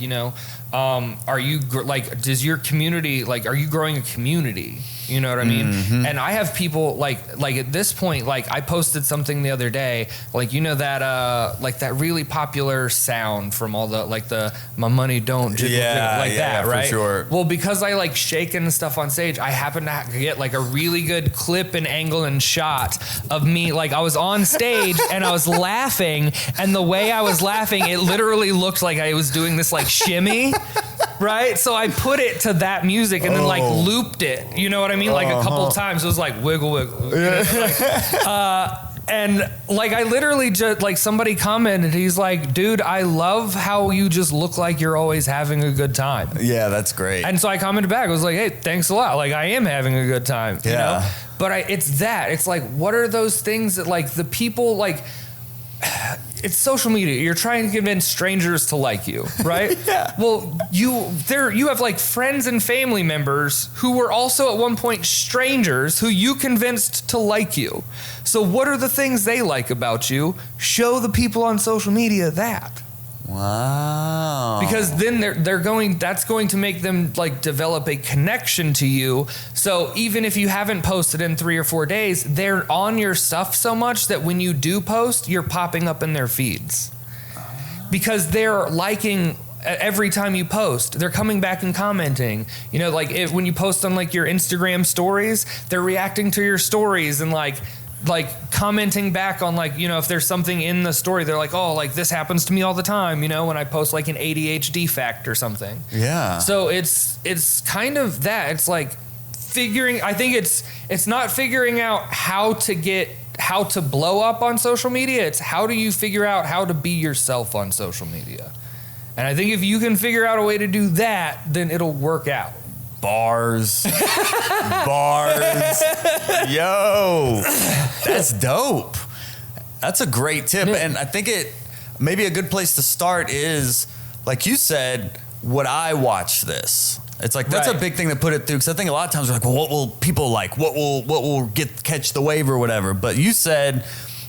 S2: are you does your community, are you growing a community? You know what I mean? Mm-hmm. And I have people like at this point, I posted something the other day, that that really popular sound from all the my money don't jiggle, that, right? For sure. Well, because I shake and stuff on stage, I happen to get a really good clip and angle and shot of me. I was on stage and I was laughing, and the way I was laughing, it literally looked like I was doing this shimmy. Right? So I put it to that music and then looped it. You know what I mean? A couple times. It was wiggle, wiggle. And I literally just somebody commented, he's like, dude, I love how you just look like you're always having a good time.
S1: Yeah, that's great.
S2: And so I commented back. I was like, hey, thanks a lot. I am having a good time. Yeah. You know? But it's that. It's what are those things that the people it's social media. You're trying to convince strangers to like you, right? Yeah. Well, you have friends and family members who were also at one point strangers who you convinced to like you. So what are the things they like about you? Show the people on social media that.
S1: Wow.
S2: Because then that's going to make them develop a connection to you. So even if you haven't posted in 3 or 4 days, they're on your stuff so much that when you do post, you're popping up in their feeds. Because they're liking every time you post. They're coming back and commenting. When you post on your Instagram stories, they're reacting to your stories and commenting back on if there's something in the story, they're this happens to me all the time, when I post an ADHD fact or something.
S1: Yeah.
S2: So it's kind of that. It's I think it's not figuring out how to blow up on social media. It's how do you figure out how to be yourself on social media? And I think if you can figure out a way to do that, then it'll work out.
S1: Bars. Yo, that's dope. That's a great tip. Yeah. And I think maybe a good place to start is, like you said, would I watch this? It's that's a big thing to put it through, because I think a lot of times we're well, what will people like? What will catch the wave or whatever? But you said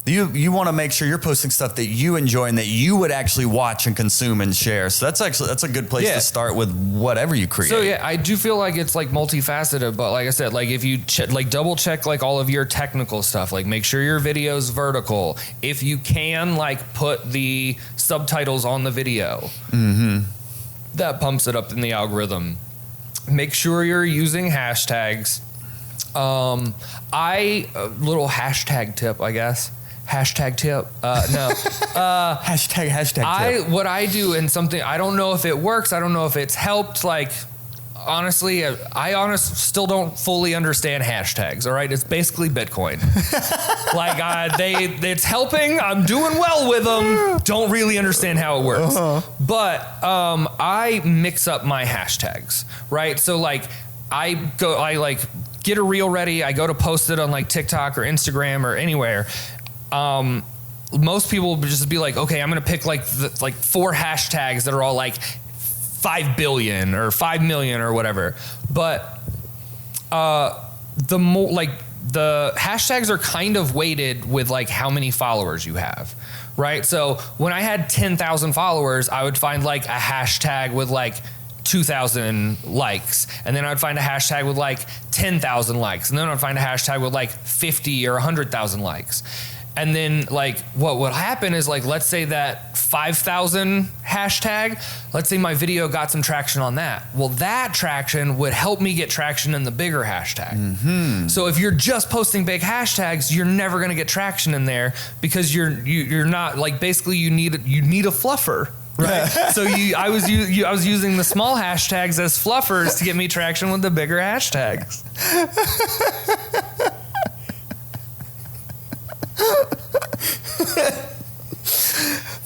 S1: you want to make sure you're posting stuff that you enjoy and that you would actually watch and consume and share. So that's a good place to start with whatever you create.
S2: So yeah, I do feel like it's multifaceted, but like I said, if you double check all of your technical stuff, make sure your video's vertical. If you can put the subtitles on the video, that pumps it up in the algorithm. Make sure you're using hashtags. Little hashtag tip, I guess. Hashtag tip. No.
S1: Hashtag tip.
S2: What I do, and something, I don't know if it works. I don't know if it's helped. Honestly, I still don't fully understand hashtags. All right. It's basically Bitcoin. It's helping. I'm doing well with them. Don't really understand how it works. But I mix up my hashtags, right? So I get a reel ready. I go to post it on TikTok or Instagram or anywhere. Most people would just be okay, I'm going to pick 4 hashtags that are all 5 billion or 5 million or whatever. But the more the hashtags are kind of weighted with how many followers you have, right? So when I had 10,000 followers, I would find a hashtag with 2,000 likes, and then I'd find a hashtag with 10,000 likes, and then I'd find a hashtag with 50 or 100,000 likes. And then what would happen is let's say that 5,000 hashtag, let's say my video got some traction on that. Well, that traction would help me get traction in the bigger hashtag. Mm-hmm. So if you're just posting big hashtags, you're never going to get traction in there, because you're not basically you need a fluffer. Right. So I was using the small hashtags as fluffers to get me traction with the bigger hashtags.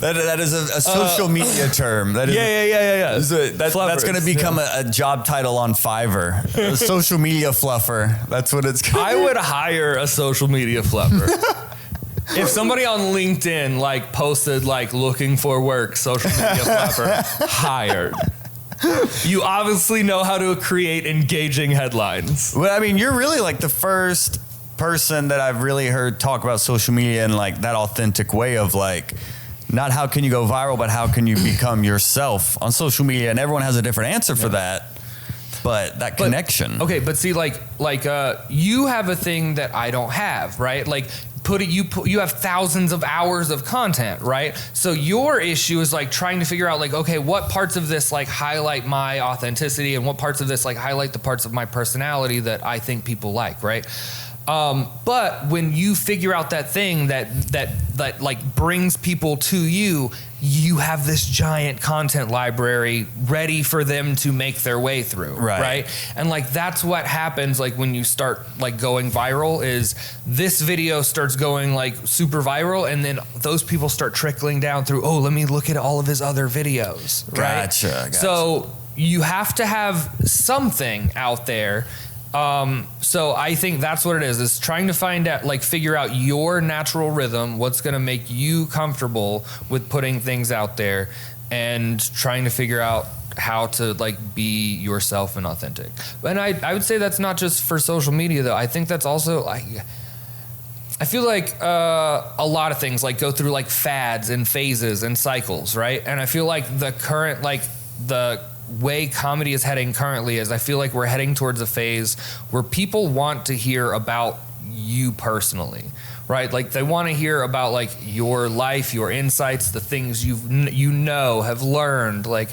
S1: That is a social media term. That is,
S2: yeah.
S1: That's going to become a job title on Fiverr. A social media fluffer. That's what it's called.
S2: I would hire a social media fluffer. If somebody on LinkedIn like posted like looking for work, social media fluffer, hired. You obviously know how to create engaging headlines.
S1: Well, I mean, you're really like the first person that I've really heard talk about social media in like that authentic way of like, not how can you go viral, but how can you become yourself on social media? And everyone has a different answer for that. But that connection.
S2: Okay, but see, like you have a thing that I don't have, right? Like you have thousands of hours of content, right? So your issue is like trying to figure out like, okay, what parts of this like highlight my authenticity and what parts of this like highlight the parts of my personality that I think people like, right? But when you figure out that thing that like brings people to you, you have this giant content library ready for them to make their way through, right? And like that's what happens like when you start like going viral is this video starts going like super viral and then those people start trickling down through, oh, let me look at all of his other videos, right?
S1: Gotcha.
S2: So you have to have something out there. So I think that's what it is trying to find out, like figure out your natural rhythm, what's going to make you comfortable with putting things out there and trying to figure out how to like be yourself and authentic. And I would say that's not just for social media though. I think that's also like, I feel like a lot of things like go through like fads and phases and cycles, right? And I feel like the current, like the way comedy is heading currently is I feel like we're heading towards a phase where people want to hear about you personally, right? Like they want to hear about like your life, your insights, the things have learned, like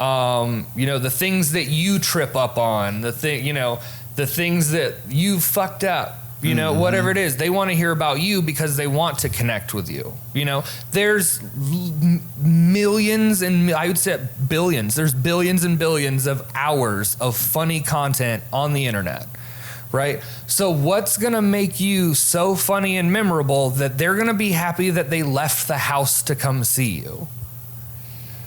S2: the things that you trip up on, the things that you fucked up. Whatever it is, they want to hear about you because they want to connect with you. There's millions and I would say billions. There's billions and billions of hours of funny content on the internet, right? So what's going to make you so funny and memorable that they're going to be happy that they left the house to come see you?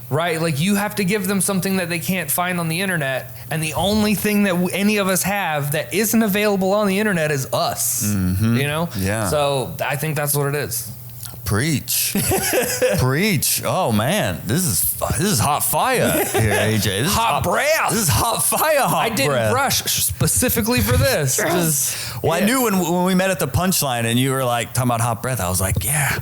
S2: Right? Like you have to give them something that they can't find on the internet. And the only thing that any of us have that isn't available on the internet is us,
S1: Yeah.
S2: So I think that's what it is.
S1: Preach. Preach. Oh man, this is hot fire here, AJ. This
S2: hot breath.
S1: This is hot fire,
S2: I didn't brush specifically for this.
S1: I knew when we met at the Punchline and you were like talking about hot breath, I was like, yeah.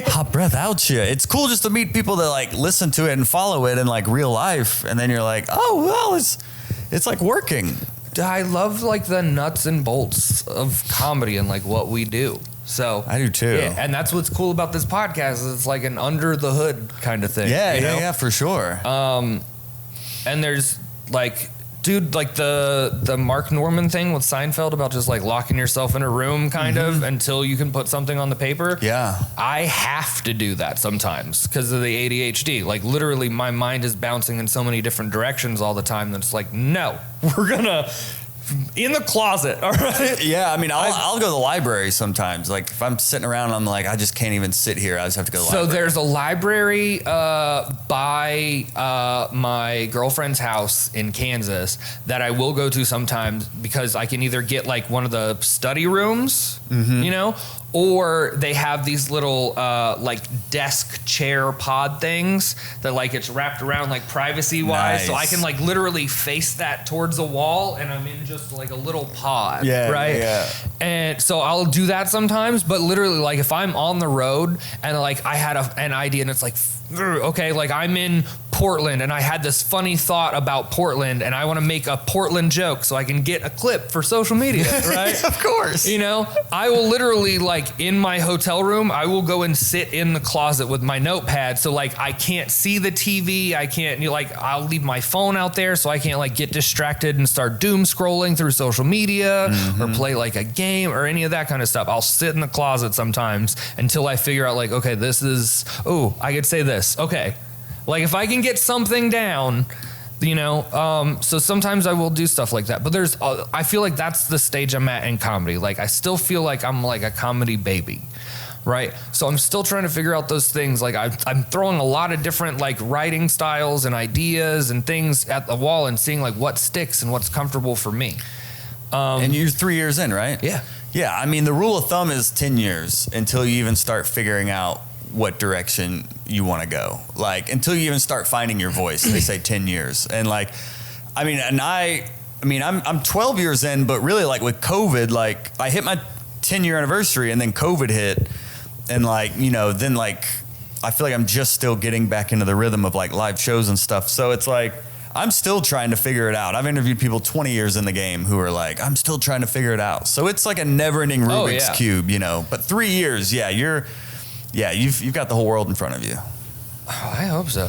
S1: Hot breath out here. It's cool just to meet people that like listen to it and follow it in like real life. And then you're like, oh, well, it's like working.
S2: I love like the nuts and bolts of comedy and like what we do. So
S1: I do too.
S2: Yeah, and that's what's cool about this podcast is it's like an under the hood kind of thing.
S1: Yeah, for sure.
S2: And there's like, dude, like the Mark Norman thing with Seinfeld about just like locking yourself in a room kind of until you can put something on the paper.
S1: Yeah.
S2: I have to do that sometimes because of the ADHD. Like literally my mind is bouncing in so many different directions all the time that it's like, no, we're gonna in the closet, all right?
S1: Yeah, I mean, I'll go to the library sometimes. Like, if I'm sitting around, I'm like, I just can't even sit here. I just have to go to the library.
S2: So there's a library by my girlfriend's house in Kansas that I will go to sometimes because I can either get, like, one of the study rooms, or they have these little, like, desk chair pod things that, like, it's wrapped around, like, privacy-wise. Nice. So I can, like, literally face that towards the wall, and I'm in just, like, a little pod, right? Yeah. And so I'll do that sometimes, but literally, like, if I'm on the road and, like, I had an idea and it's like, okay, like, I'm in Portland and I had this funny thought about Portland and I want to make a Portland joke so I can get a clip for social media, right?
S1: Of course.
S2: I will literally, like, in my hotel room, I will go and sit in the closet with my notepad. So, like, I can't see the TV. I can't, I'll leave my phone out there so I can't, like, get distracted and start doom scrolling through social media or play, like, a game or any of that kind of stuff. I'll sit in the closet sometimes until I figure out, like, okay, I could say this. Okay. Like, if I can get something down, so sometimes I will do stuff like that. But I feel like that's the stage I'm at in comedy. Like, I still feel like I'm like a comedy baby, right? So I'm still trying to figure out those things. Like I'm throwing a lot of different like writing styles and ideas and things at the wall and seeing like what sticks and what's comfortable for me.
S1: And you're 3 years in, right?
S2: Yeah.
S1: Yeah, I mean, the rule of thumb is 10 years until you even start figuring out what direction you want to go. Like, until you even start finding your voice, they say 10 years. And like, I mean, I'm 12 years in, but really like with COVID, like I hit my 10-year anniversary and then COVID hit. And like, you know, then like, I feel like I'm just still getting back into the rhythm of like live shows and stuff. So it's like, I'm still trying to figure it out. I've interviewed people 20 years in the game who are like, I'm still trying to figure it out. So it's like a never-ending Rubik's Cube, you know. But 3 years, you've got the whole world in front of you.
S2: Oh, I hope so.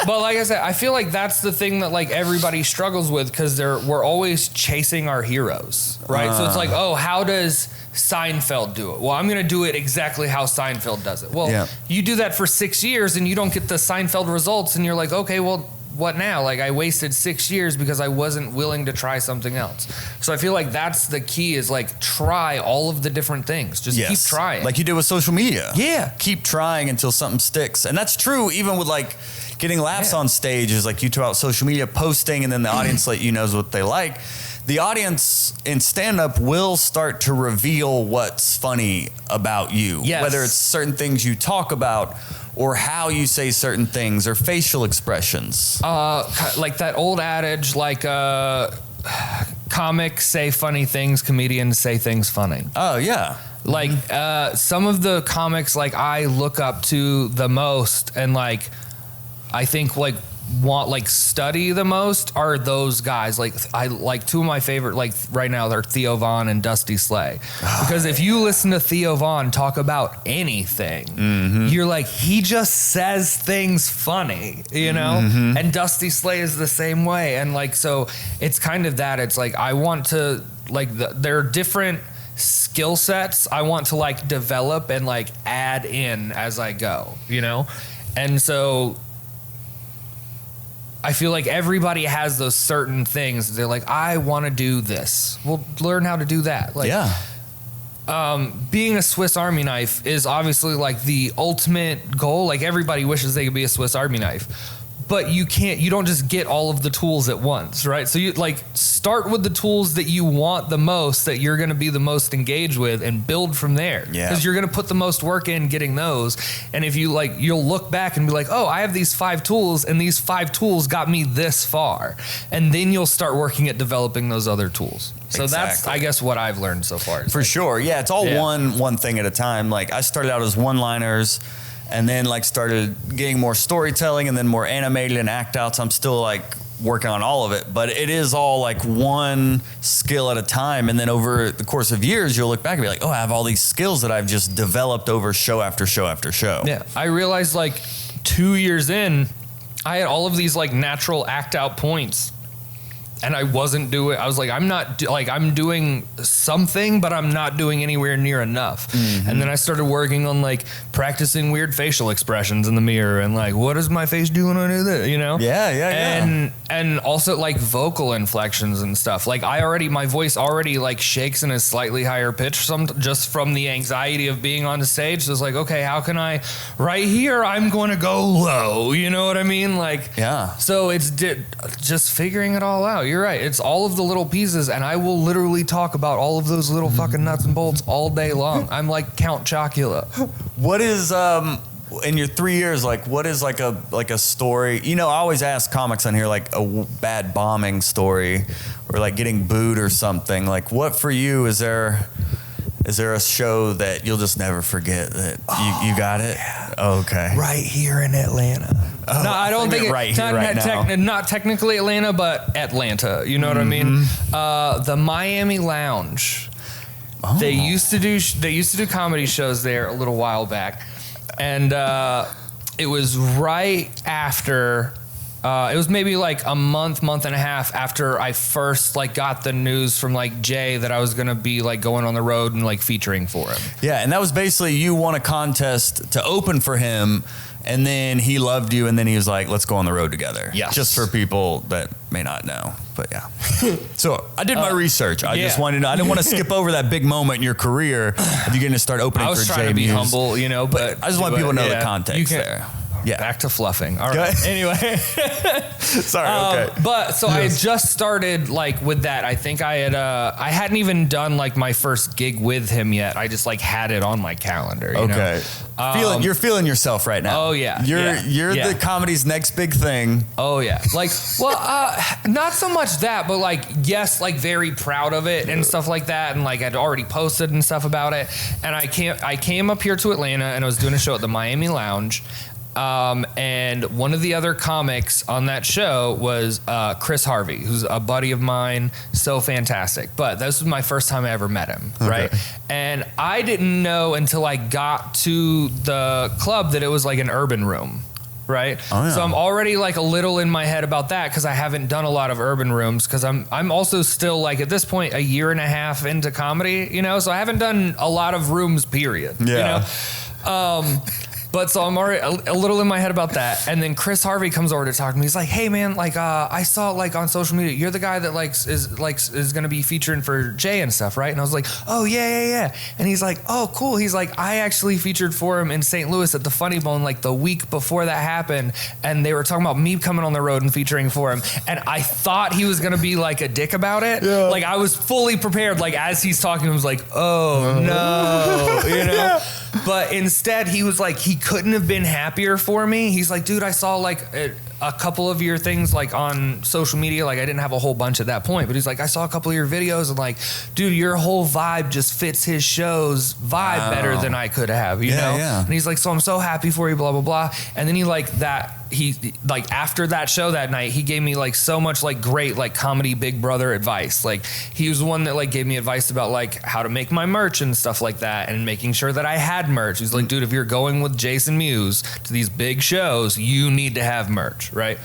S2: But like I said, I feel like that's the thing that like everybody struggles with because we're always chasing our heroes, right? So it's like, oh, how does Seinfeld do it? Well, I'm going to do it exactly how Seinfeld does it. Well, you do that for 6 years and you don't get the Seinfeld results and you're like, okay, well, what now? Like I wasted 6 years because I wasn't willing to try something else. So I feel like that's the key is like try all of the different things. Just keep trying.
S1: Like you did with social media.
S2: Yeah.
S1: Keep trying until something sticks. And that's true even with like getting laughs on stage is like you talk about social media posting and then the audience let you knows what they like. The audience in stand-up will start to reveal what's funny about you. Yes. Whether it's certain things you talk about or how you say certain things or facial expressions.
S2: Like that old adage, like comics say funny things, comedians say things funny.
S1: Oh, yeah.
S2: Like some of the comics like I look up to the most and like I think like study the most are those guys. Like I like two of my favorite like right now they're Theo Von and Dusty Slay. Because if you listen to Theo Von talk about anything, you're like he just says things funny, you know? And Dusty Slay is the same way. And like so it's kind of that. It's like I want to like there are different skill sets I want to like develop and like add in as I go, you know? And so I feel like everybody has those certain things. They're like, I want to do this. Well, learn how to do that. Like, being a Swiss Army knife is obviously like the ultimate goal. Like everybody wishes they could be a Swiss Army knife, but you don't just get all of the tools at once, right? So you like start with the tools that you want the most, that you're going to be the most engaged with and build from there. Yeah. Because you're going to put the most work in getting those. And if you like, you'll look back and be like, oh, I have these 5 tools and these 5 tools got me this far. And then you'll start working at developing those other tools. So that's, I guess, what I've learned so far.
S1: For sure. Yeah. It's all one thing at a time. Like I started out as one-liners and then like started getting more storytelling and then more animated and act outs. I'm still like working on all of it, but it is all like one skill at a time. And then over the course of years, you'll look back and be like, oh, I have all these skills that I've just developed over show after show after show. Yeah.
S2: I realized like 2 years in, I had all of these like natural act out points. And I wasn't doing, I was like, I'm doing something, but I'm not doing anywhere near enough. And then I started working on like practicing weird facial expressions in the mirror and like, what does my face do when I do this, you know? And also like vocal inflections and stuff. Like my voice already like shakes in a slightly higher pitch just from the anxiety of being on the stage. So it's like, okay, how can I, right here, I'm going to go low. You know what I mean? Like, so it's just figuring it all out. You're right. It's all of the little pieces, and I will literally talk about all of those little fucking nuts and bolts all day long. I'm like Count Chocula.
S1: What is in your 3 years, like what is like a story? You know, I always ask comics on here like a bad bombing story or like getting booed or something. Like what for you is there a show that you'll just never forget that you got it? Yeah. Oh, okay.
S2: Right here in Atlanta.
S1: Oh, no, I don't think it, right here, right now.
S2: Not technically Atlanta, but Atlanta. You know what I mean? The Miami Lounge. Oh. They used to do comedy shows there a little while back, and it was right after It was maybe like a month and a half after I first like got the news from like Jay that I was gonna be like going on the road and like featuring for him.
S1: Yeah, and that was basically you won a contest to open for him, and then he loved you, and then he was like, let's go on the road together.
S2: Yes.
S1: Just for people that may not know, but yeah. So I did my research. I just wanted to, I didn't want to skip over that big moment in your career of you getting to start opening for Jay.
S2: I was trying to be humble, you know, but
S1: I just want people to know the context there. Yeah.
S2: Back to fluffing. All right. Anyway.
S1: Sorry. Okay.
S2: But so I just started like with that. I think I hadn't even done like my first gig with him yet. I just like had it on my calendar. You know?
S1: You're feeling yourself right now.
S2: Oh yeah.
S1: You're the comedy's next big thing.
S2: Oh yeah. Like, well, not so much that, but like, yes, like very proud of it and stuff like that. And like I'd already posted and stuff about it. And I came up here to Atlanta and I was doing a show at the Miami Lounge. And one of the other comics on that show was Chris Harvey, who's a buddy of mine, so fantastic. But this was my first time I ever met him, right? And I didn't know until I got to the club that it was like an urban room, right? Oh, yeah. So I'm already like a little in my head about that because I haven't done a lot of urban rooms because I'm also still like at this point a year and a half into comedy, you know? So I haven't done a lot of rooms, period. Yeah. You know? But so I'm already a little in my head about that. And then Chris Harvey comes over to talk to me. He's like, hey man, like, I saw like on social media, you're the guy that is going to be featuring for Jay and stuff, right? And I was like, oh yeah. And he's like, oh cool. He's like, I actually featured for him in St. Louis at the Funny Bone, like the week before that happened. And they were talking about me coming on the road and featuring for him. And I thought he was going to be like a dick about it. Yeah. Like I was fully prepared. Like as he's talking, I was like, oh no, you know? Yeah. But instead he was like, he couldn't have been happier for me. He's like, dude, I saw like a couple of your things like on social media. Like I didn't have a whole bunch at that point, but he's like, I saw a couple of your videos and like, dude, your whole vibe just fits his show's vibe better than I could have, you know? Yeah. And he's like, so I'm so happy for you, blah, blah, blah. And then he like after that show that night, he gave me like so much like great like comedy big brother advice. Like he was the one that like gave me advice about like how to make my merch and stuff like that and making sure that I had merch. He's like, dude, if you're going with Jason Mewes to these big shows, you need to have merch, right?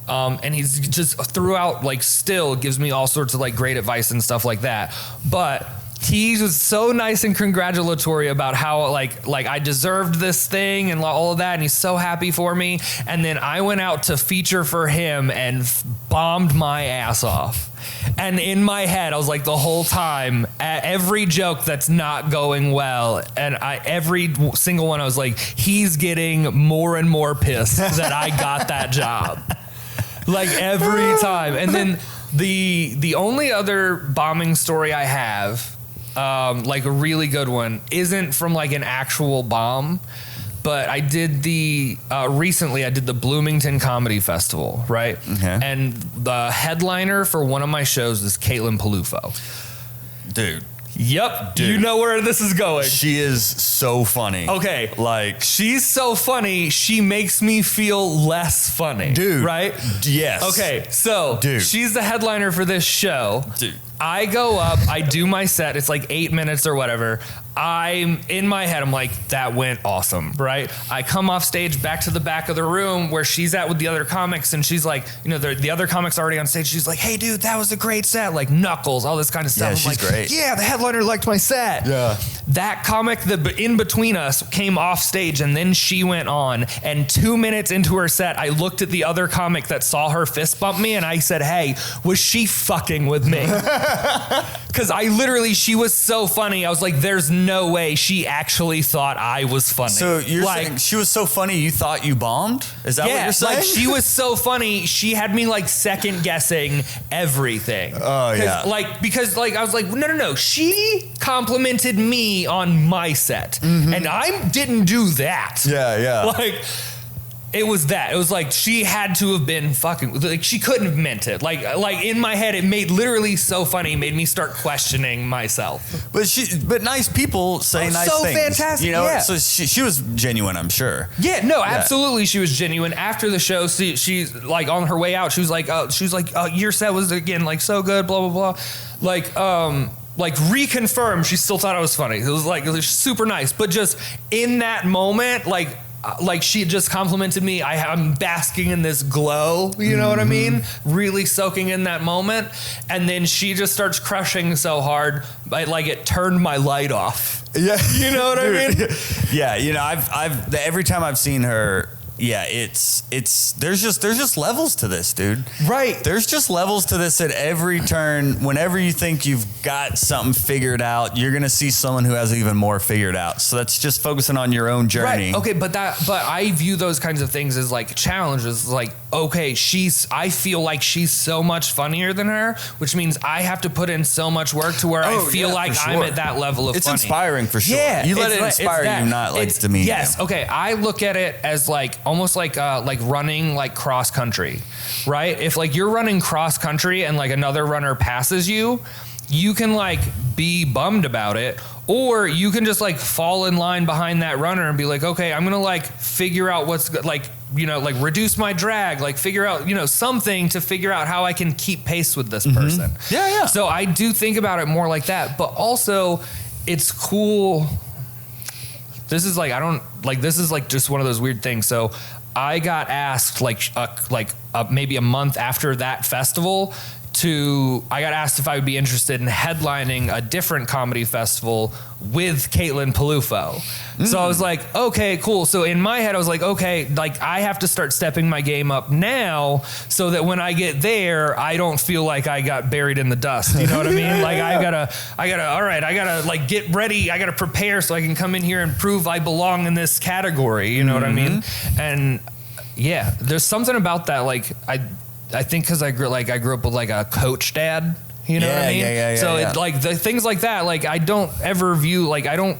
S2: And he's just throughout like still gives me all sorts of like great advice and stuff like that. But he was so nice and congratulatory about how like I deserved this thing and all of that, and he's so happy for me. And then I went out to feature for him and bombed my ass off. And in my head, I was like the whole time, at every joke that's not going well, and every single one, I was like, he's getting more and more pissed that I got that job. Like every time. And then the only other bombing story I have, like a really good one, isn't from like an actual bomb, but I did recently I did the Bloomington Comedy Festival, right? Okay. And the headliner for one of my shows is Caitlin Palufo. Dude. Yep. Dude. You know where this is going.
S1: She is so funny.
S2: Okay.
S1: Like,
S2: she's so funny, she makes me feel less funny.
S1: Dude.
S2: Right?
S1: Yes.
S2: Okay. So, she's the headliner for this show.
S1: Dude.
S2: I go up, I do my set, it's like 8 minutes or whatever. I'm in my head, I'm like, that went awesome, right? I come off stage back to the back of the room where she's at with the other comics, and she's like, you know, the other comics already on stage. She's like, hey dude, that was a great set, like Knuckles, all this kind of stuff.
S1: Yeah, she's
S2: like,
S1: great.
S2: Yeah, the headliner liked my set.
S1: Yeah.
S2: That comic that in between us came off stage, and then she went on, and 2 minutes into her set, I looked at the other comic that saw her fist bump me, and I said, hey, was she fucking with me? Because she was so funny. I was like, there's no way she actually thought I was funny.
S1: So you're saying she was so funny you thought you bombed? Is that what you're saying?
S2: Like she was so funny, she had me like second guessing everything.
S1: Oh yeah.
S2: Because I was like, no. She complimented me on my set. Mm-hmm. And I didn't do that.
S1: Yeah.
S2: Like, it was that. It was like she had to have been fucking, like she couldn't have meant it. Like in my head, it made literally so funny, made me start questioning myself.
S1: But nice people say nice
S2: so
S1: things.
S2: Fantastic.
S1: You know,
S2: yeah.
S1: so she was genuine, I'm sure.
S2: Yeah, no, absolutely, she was genuine. After the show, she's like on her way out, she was like, your set was again like so good, blah blah blah, like reconfirm. She still thought I was funny. It was super nice, but just in that moment, like. like she just complimented me. I'm basking in this glow, you know what I mean? Really soaking in that moment. And then she just starts crushing so hard, like it turned my light off.
S1: Yeah.
S2: You know what I mean?
S1: Yeah. You know, I've every time I've seen her, yeah, it's there's just levels to this, dude.
S2: Right.
S1: There's just levels to this at every turn. Whenever you think you've got something figured out, you're gonna see someone who has even more figured out. So that's just focusing on your own journey.
S2: Right. Okay, but I view those kinds of things as like challenges. Like, okay, I feel like she's so much funnier than her, which means I have to put in so much work to where I feel like I'm at that level of
S1: it's
S2: funny.
S1: inspiring for sure.
S2: Yeah,
S1: you let it inspire you, not like demean.
S2: Yes. Okay. I look at it as like almost like running like cross country, right? If like you're running cross country and like another runner passes you, you can like be bummed about it, or you can just like fall in line behind that runner and be like, okay, I'm gonna like figure out what's like, you know, like reduce my drag, like figure out, you know, something to figure out how I can keep pace with this person.
S1: Yeah.
S2: So I do think about it more like that, but also it's cool. This is like, this is like just one of those weird things. So I got asked maybe a month after that festival I got asked if I would be interested in headlining a different comedy festival with Caitlin Palufo. So I was like, okay, cool. So in my head, I was like, okay, like I have to start stepping my game up now so that when I get there, I don't feel like I got buried in the dust. You know what I mean? Like I gotta like get ready. I gotta prepare so I can come in here and prove I belong in this category. You know what I mean? And yeah, there's something about that. Like I think because I grew up with like a coach dad, you know what I mean? So it's like the things like that, like I don't ever view, like I'm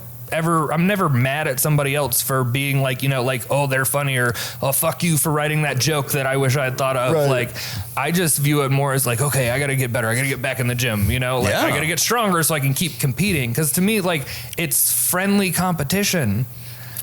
S2: never mad at somebody else for being like, you know, like, oh, they're funny, or oh, fuck you for writing that joke that I wish I had thought of. Right. Like, I just view it more as like, okay, I got to get better. I got to get back in the gym, you know, like I got to get stronger so I can keep competing. Cause to me, like it's friendly competition.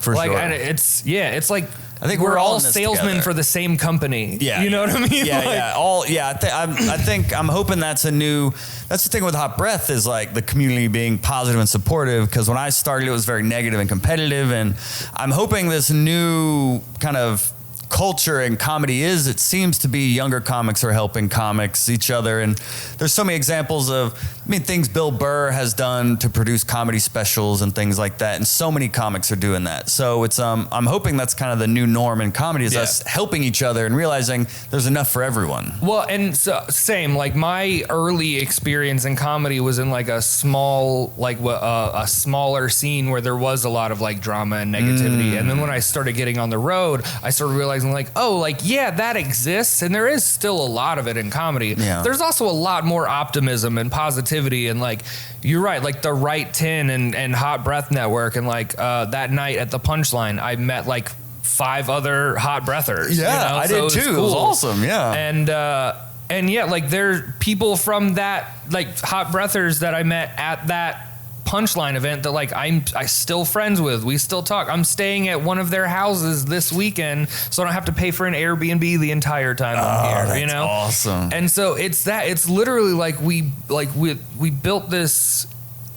S2: For sure. And it's like, I think we're all salesmen together for the same company. Yeah, you know what I mean? I think I'm hoping that's the thing with Hot Breath is like the community being positive and supportive. Because when I started, it was very negative and competitive, and I'm hoping this new kind of culture in comedy it seems to be younger comics are helping comics each other, and there's so many examples of things Bill Burr has done to produce comedy specials and things like that, and so many comics are doing that. So it's I'm hoping that's kind of the new norm in comedy is us helping each other and realizing there's enough for everyone. Well, and so same, like my early experience in comedy was in like a small, like a smaller scene where there was a lot of like drama and negativity, and then when I started getting on the road, I started realizing like, oh, like, yeah, that exists. And there is still a lot of it in comedy. Yeah. There's also a lot more optimism and positivity. And like, you're right, like the Right 10 and Hot Breath Network. And like that night at the Punchline, I met like 5 other hot breathers. Yeah, you know? I did too. Cool. It was awesome. Yeah. And yeah, like there's people from that, like hot breathers that I met at that Punchline event that like I still friends with. We still talk. I'm staying at one of their houses this weekend, so I don't have to pay for an Airbnb the entire time I'm here. That's, you know, awesome. And so it's literally like we built this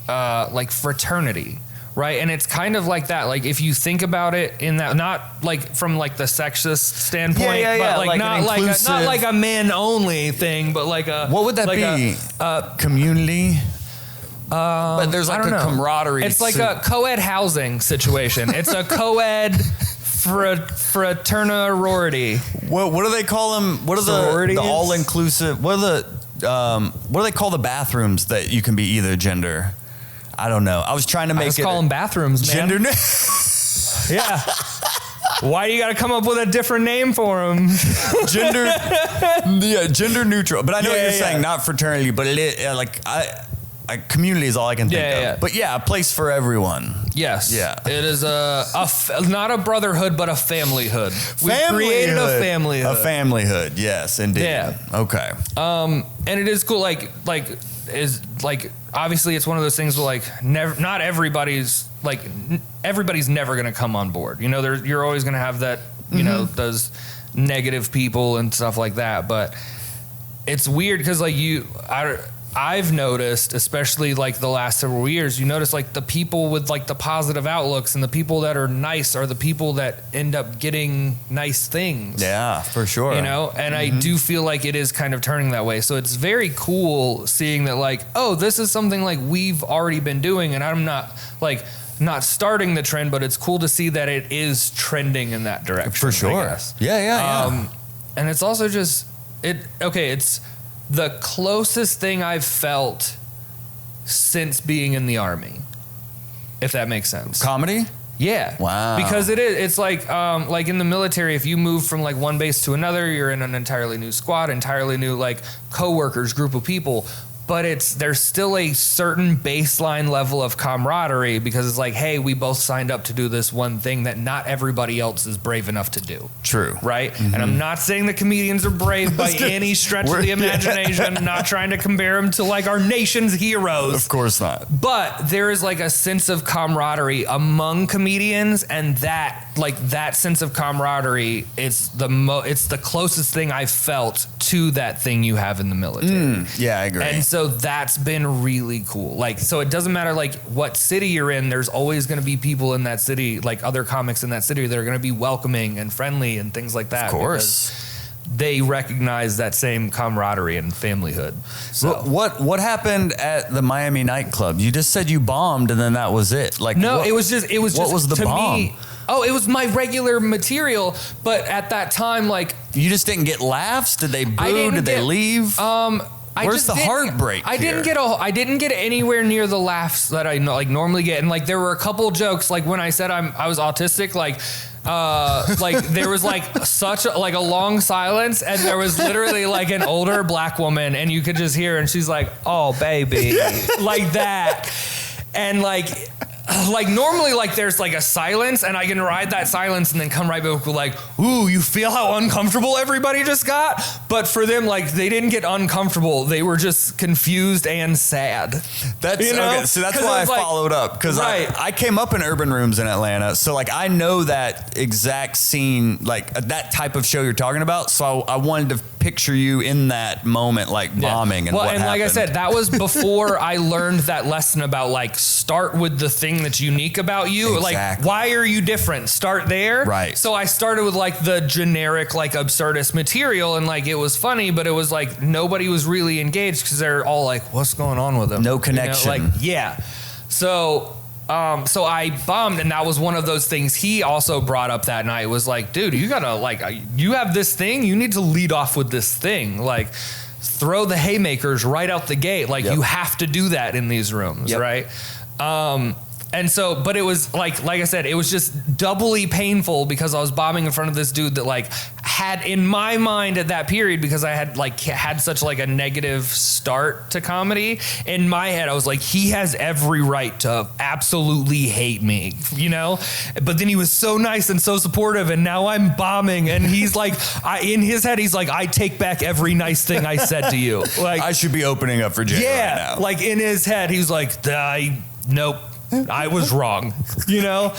S2: like fraternity, right? And it's kind of like that. Like if you think about it in that, not like from like the sexist standpoint, but like not like a men only thing, but like a, what would that be? Community. But there's like a camaraderie. It's like a co-ed housing situation. It's a co-ed fraternity. What do they call them? What are the all-inclusive? What do they call the bathrooms that you can be either gender? I don't know. I was trying to make it. Call them bathrooms, man. Gender. Yeah. Why do you got to come up with a different name for them? Gender neutral. But I know what you're saying, not fraternity, but community is all I can think of. But yeah, a place for everyone. Yes. Yeah. It is not a brotherhood, but a familyhood. We created a familyhood. A familyhood. Yes, indeed. Yeah. Okay. And it is cool. Obviously it's one of those things where not everybody's everybody's never going to come on board. You know, you're always going to have that, you know, those negative people and stuff like that. But it's weird because I've noticed, especially like the last several years, you notice like the people with like the positive outlooks and the people that are nice are the people that end up getting nice things.
S1: Yeah, for sure.
S2: You know, and I do feel like it is kind of turning that way. So it's very cool seeing that like, oh, this is something like we've already been doing, and I'm not starting the trend, but it's cool to see that it is trending in that direction.
S1: For sure.
S2: I guess.
S1: Yeah.
S2: And it's also just it's the closest thing I've felt since being in the Army, if that makes sense.
S1: Comedy?
S2: Yeah.
S1: Wow.
S2: Because it's like in the military, if you move from like one base to another, you're in an entirely new squad, entirely new like coworkers, group of people. But there's still a certain baseline level of camaraderie because it's like, hey, we both signed up to do this one thing that not everybody else is brave enough to do.
S1: True.
S2: Right? And I'm not saying the comedians are brave by any stretch of the imagination. I'm not trying to compare them to like our nation's heroes.
S1: Of course not.
S2: But there is like a sense of camaraderie among comedians, and that sense of camaraderie is it's the closest thing I've felt to that thing you have in the military.
S1: Yeah, I agree.
S2: And so that's been really cool. Like, so it doesn't matter like what city you're in, there's always going to be people in that city, like other comics in that city that are going to be welcoming and friendly and things like that.
S1: Of course.
S2: They recognize that same camaraderie and familyhood. So
S1: What happened at the Miami nightclub? You just said you bombed and then that was it. Like,
S2: no,
S1: what,
S2: it was just
S1: what was the
S2: to
S1: bomb?
S2: me. Oh, it was my regular material, but at that time, like,
S1: You just didn't get laughs? Did they boo?
S2: didn't
S1: Did they
S2: get-
S1: leave? Where's the heartbreak?
S2: I didn't get anywhere near the laughs that I normally get, and like there were a couple jokes like when I said I was autistic, like there was like such a long silence, and there was literally like an older black woman, and you could just hear, and she's like, "Oh baby," like that, and like normally like there's like a silence, and I can ride that silence and then come right back with like, ooh, you feel how uncomfortable everybody just got? But for them, like they didn't get uncomfortable. They were just confused and sad.
S1: That's okay. So that's why I followed up, because I came up in urban rooms in Atlanta. So like I know that exact scene, like that type of show you're talking about. So I wanted to picture you in that moment, like bombing and what happened.
S2: Like I said, that was before I learned that lesson about like start with the thing that's unique about you.
S1: Exactly.
S2: Like, why are you different? Start there.
S1: Right.
S2: So I started with like the generic, like absurdist material, and like it was funny, but it was like nobody was really engaged because they're all like, what's going on with them?
S1: No connection.
S2: You know, like, yeah. So I bombed, and that was one of those things he also brought up that night. Was like, dude, you gotta like, you have this thing, you need to lead off with this thing, like throw the haymakers right out the gate. Like you have to do that in these rooms, right? And so, but it was like I said, it was just doubly painful because I was bombing in front of this dude that like had in my mind at that period, because I had like had such like a negative start to comedy in my head. I was like, he has every right to absolutely hate me, you know? But then he was so nice and so supportive, and now I'm bombing, and he's like, in his head, he's like, I take back every nice thing I said to you. Like,
S1: I should be opening up for Jay right now.
S2: Like in his head, he was like, nope. I was wrong, you know?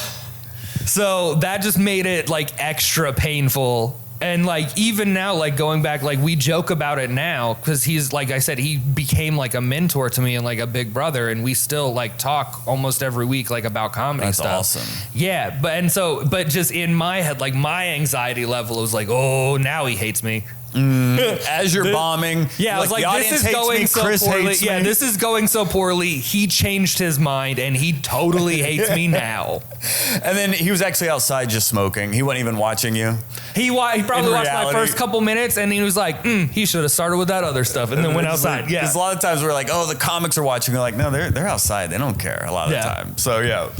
S2: So that just made it like extra painful. And like even now, like going back, like we joke about it now because he's, like I said, he became like a mentor to me and like a big brother, and we still like talk almost every week like about comedy stuff.
S1: That's awesome.
S2: Yeah, but just in my head, like my anxiety level was like, oh, now he hates me.
S1: As you're bombing,
S2: yeah, I was like, this is going so poorly. Yeah, this is going so poorly. He changed his mind, and he totally hates me now.
S1: And then he was actually outside just smoking. He wasn't even watching you.
S2: He probably watched my first couple minutes, and he was like, he should have started with that other stuff, and then went outside. Yeah,
S1: because a lot of times we're like, oh, the comics are watching. We're like, no, they're outside. They don't care a lot of the time. So yeah.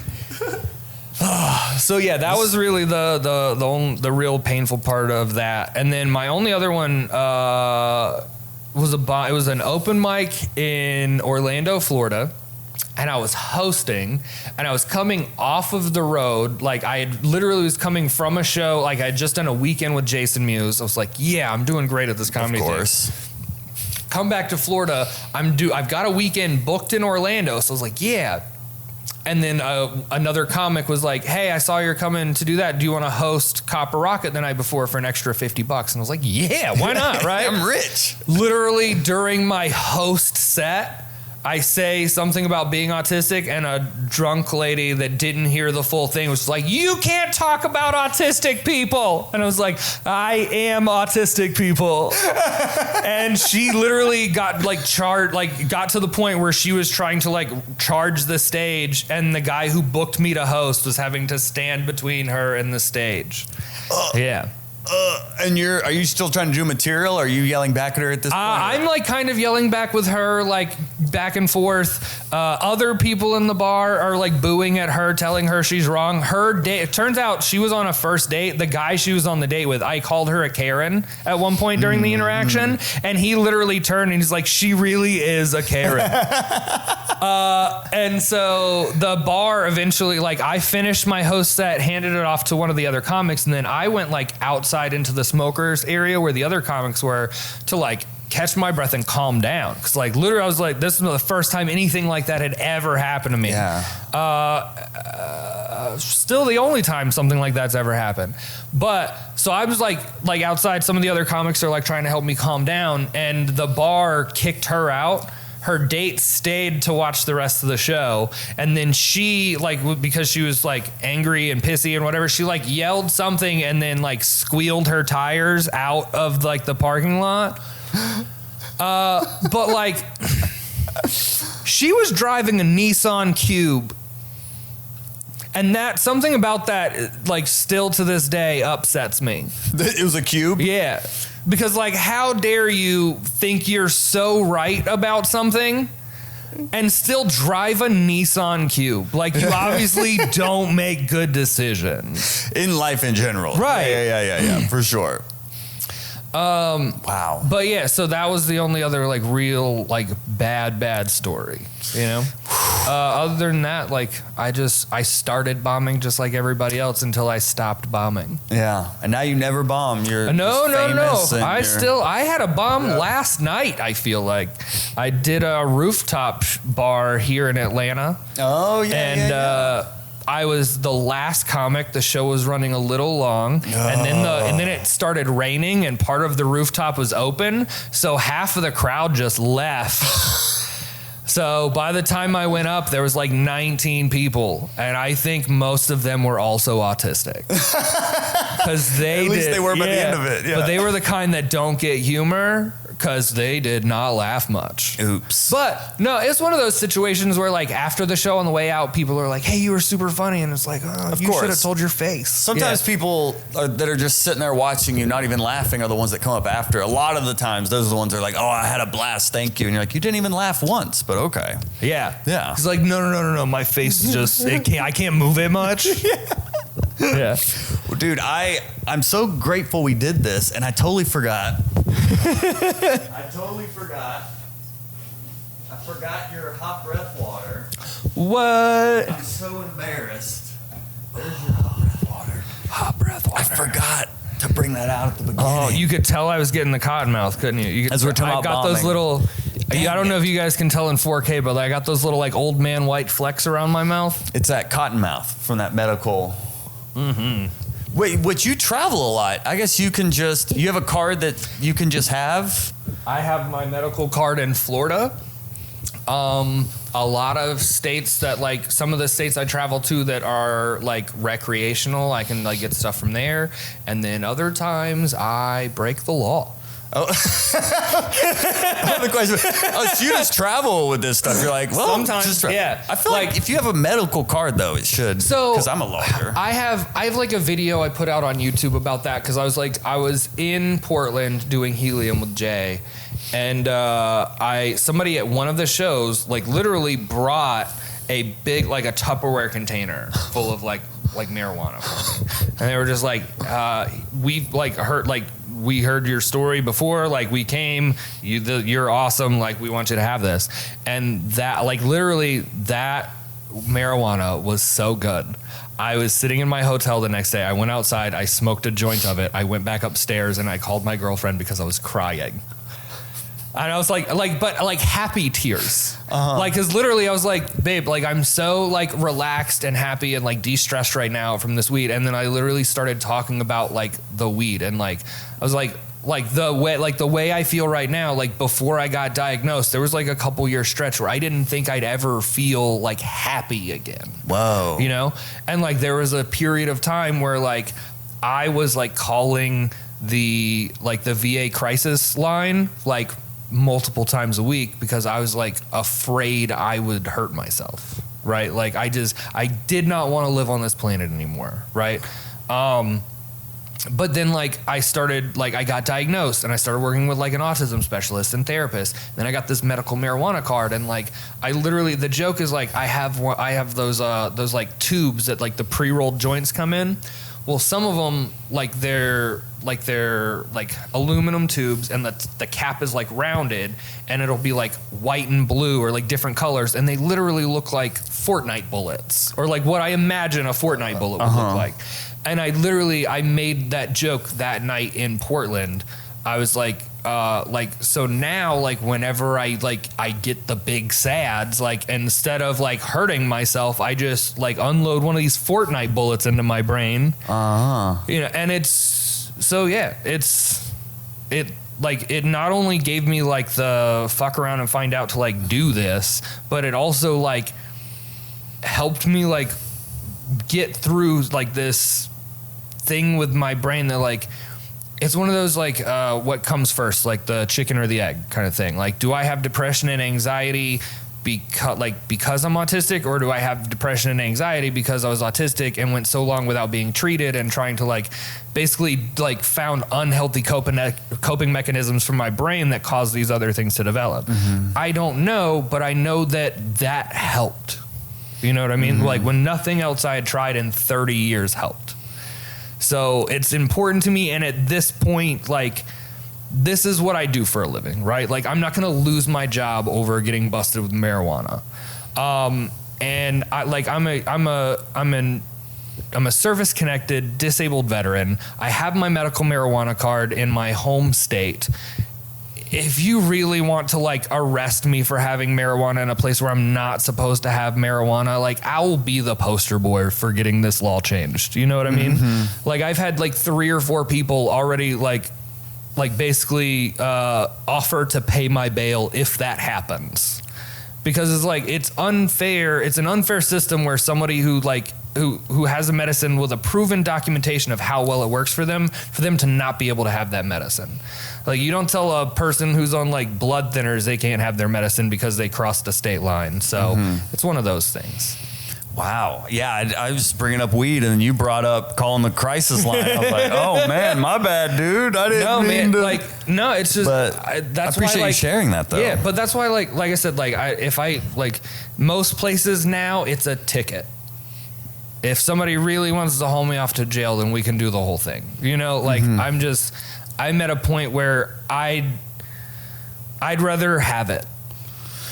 S2: So yeah, that was really the real painful part of that. And then my only other one was an open mic in Orlando, Florida, and I was hosting, and I was coming off of the road. Like I had literally was coming from a show. Like I had just done a weekend with Jason Mewes. I was like, yeah, I'm doing great at this comedy thing. Of course. Come back to Florida. I've got a weekend booked in Orlando. So I was like, yeah. And then another comic was like, hey, I saw you're coming to do that. Do you want to host Copper Rocket the night before for an extra $50? And I was like, yeah, why not, right?
S1: I'm rich.
S2: Literally during my host set, I say something about being autistic, and a drunk lady that didn't hear the full thing was like, you can't talk about autistic people. And I was like, I am autistic people. And she literally got got to the point where she was trying to like charge the stage, and the guy who booked me to host was having to stand between her and the stage. Yeah.
S1: And are you still trying to do material? Or are you yelling back at her at this point?
S2: I'm like kind of yelling back with her, like back and forth. Other people in the bar are like booing at her, telling her she's wrong. Her date, it turns out she was on a first date. The guy she was on the date with, I called her a Karen at one point during the interaction, and he literally turned and he's like, she really is a Karen. And so the bar eventually, like, I finished my host set, handed it off to one of the other comics, and then I went like outside into the smokers area where the other comics were to like catch my breath and calm down. Cause like literally I was like, this is the first time anything like that had ever happened to me.
S1: Yeah.
S2: Still the only time something like that's ever happened. But so I was like outside, some of the other comics are like trying to help me calm down, and the bar kicked her out. Her date stayed to watch the rest of the show, and then she, like, because she was like angry and pissy and whatever, she like yelled something and then like squealed her tires out of like the parking lot. But like she was driving a Nissan Cube, and that something about that like still to this day upsets me.
S1: It was a Cube?
S2: Yeah. Because, like, how dare you think you're so right about something and still drive a Nissan Cube? Like, you obviously don't make good decisions.
S1: In life in general.
S2: Right.
S1: Yeah, for sure. Wow.
S2: But, yeah, so that was the only other, like, real, like, bad story, you know? Other than that, like, I started bombing just like everybody else until I stopped bombing.
S1: Yeah. And now you never bomb. You're
S2: No. I had a bomb
S1: Yeah.
S2: last night, I feel like. I did a rooftop bar here in Atlanta.
S1: Oh, yeah.
S2: And I was the last comic. The show was running a little long, and then it started raining, and part of the rooftop was open, so half of the crowd just left. So by the time I went up, there was like 19 people, and I think most of them were also autistic. Because they
S1: were by the end of it. Yeah.
S2: But they were the kind that don't get humor, because they did not laugh much.
S1: Oops.
S2: But no, it's one of those situations where like after the show on the way out, people are like, hey, you were super funny. And it's like, oh, you should have told your face.
S1: Sometimes people that are just sitting there watching you, not even laughing, are the ones that come up after. A lot of the times, those are the ones that are like, oh, I had a blast, thank you. And you're like, you didn't even laugh once, but okay.
S2: Yeah.
S1: Yeah.
S2: It's like, no. My face is just, I can't move it much. Yeah.
S1: Well, dude, I'm so grateful we did this, and I totally forgot. I forgot your hot breath water.
S2: What?
S1: I'm so embarrassed. There's your hot breath water.
S2: Hot breath water.
S1: I forgot to bring that out at the beginning.
S2: Oh, you could tell I was getting the cotton mouth, couldn't you?
S1: As we're talking
S2: I
S1: about
S2: got
S1: bombing.
S2: those little, I don't know if you guys can tell in 4K, but I got those little like old man white flecks around my mouth.
S1: It's that cotton mouth from that medical. Mm-hmm. Wait, but you travel a lot. I guess you have a card that you can just have?
S2: I have my medical card in Florida. A lot of states that like some of the states I travel to that are like recreational, I can like get stuff from there. And then other times I break the law.
S1: Oh, the question. Oh, so you just travel with this stuff. You're like, well,
S2: sometimes, yeah.
S1: I feel like if you have a medical card, though, it should. So, because I'm a lawyer. I
S2: have like a video I put out on YouTube about that because I was in Portland doing Helium with Jay, and somebody at one of the shows like literally brought a big like a Tupperware container full of like marijuana for me, and they were just like, we heard your story before, like we came, you're awesome, like we want you to have this. And that like literally that marijuana was so good. I was sitting in my hotel the next day, I went outside, I smoked a joint of it, I went back upstairs and I called my girlfriend because I was crying. And I was like, but like happy tears. Like, cause literally I was like, babe, like I'm so like relaxed and happy and like de-stressed right now from this weed. And then I literally started talking about like the weed and like, I was like the way I feel right now, like before I got diagnosed, there was like a couple year stretch where I didn't think I'd ever feel like happy again.
S1: Whoa.
S2: You know? And like, there was a period of time where like I was like calling the VA crisis line, like multiple times a week because I was like afraid I would hurt myself, right? Like I did not want to live on this planet anymore, right? But then like I got diagnosed and I started working with like an autism specialist and therapist. Then I got this medical marijuana card and like I literally, the joke is like I have those like tubes that like the pre-rolled joints come in. Well, some of them they're aluminum tubes and the cap is like rounded and it'll be like white and blue or like different colors and they literally look like Fortnite bullets or like what I imagine a Fortnite bullet would look like. And I made that joke that night in Portland. I was like, so now like whenever I get the big sads, like instead of like hurting myself, I just like unload one of these Fortnite bullets into my brain. You know, and it not only gave me like the fuck around and find out to like do this, but it also like helped me like get through like this thing with my brain that like, it's one of those like what comes first, like the chicken or the egg kind of thing. Like, do I have depression and anxiety because I'm autistic, or do I have depression and anxiety because I was autistic and went so long without being treated and trying to like basically like found unhealthy coping mechanisms for my brain that caused these other things to develop? I don't know, but I know that helped. You know what I mean? Like when nothing else I had tried in 30 years helped. So it's important to me. And at this point, like, this is what I do for a living, right? Like, I'm not going to lose my job over getting busted with marijuana. And I'm a service connected disabled veteran. I have my medical marijuana card in my home state. If you really want to like arrest me for having marijuana in a place where I'm not supposed to have marijuana, like I will be the poster boy for getting this law changed. You know what I mean? Like I've had like 3 or 4 people already like basically offer to pay my bail if that happens, because it's like, it's unfair. It's an unfair system where somebody who has a medicine with a proven documentation of how well it works for them to not be able to have that medicine. Like, you don't tell a person who's on like blood thinners they can't have their medicine because they crossed a state line. So it's one of those things.
S1: Wow. Yeah, I was bringing up weed, and you brought up calling the crisis line. I was like, oh man, my bad, dude. I didn't mean to.
S2: Like, no, it's just.
S1: I appreciate you sharing that, though.
S2: Yeah, but that's why, like I said, if I most places now, it's a ticket. If somebody really wants to haul me off to jail, then we can do the whole thing. You know, like I'm at a point where I'd rather have it.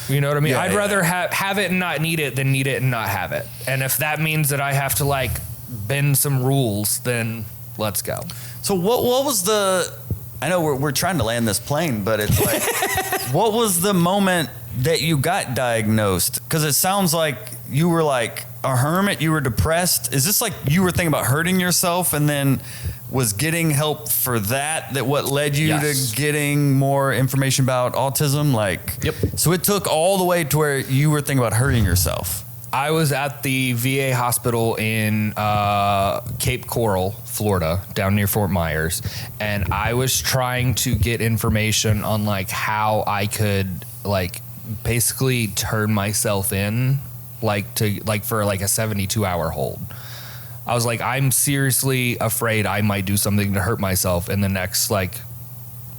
S2: You know what I mean? I'd rather have it and not need it than need it and not have it. And if that means that I have to like bend some rules, then let's go.
S1: So what was the, I know we're trying to land this plane, but it's like, what was the moment that you got diagnosed? Because it sounds like you were like a hermit, you were depressed. Is this like you were thinking about hurting yourself and then was getting help for that what led you to getting more information about autism? Like, so it took all the way to where you were thinking about hurting yourself.
S2: I was at the VA hospital in Cape Coral, Florida, down near Fort Myers, and I was trying to get information on like how I could like basically turn myself in for like a 72-hour hold. I was like, I'm seriously afraid I might do something to hurt myself in the next like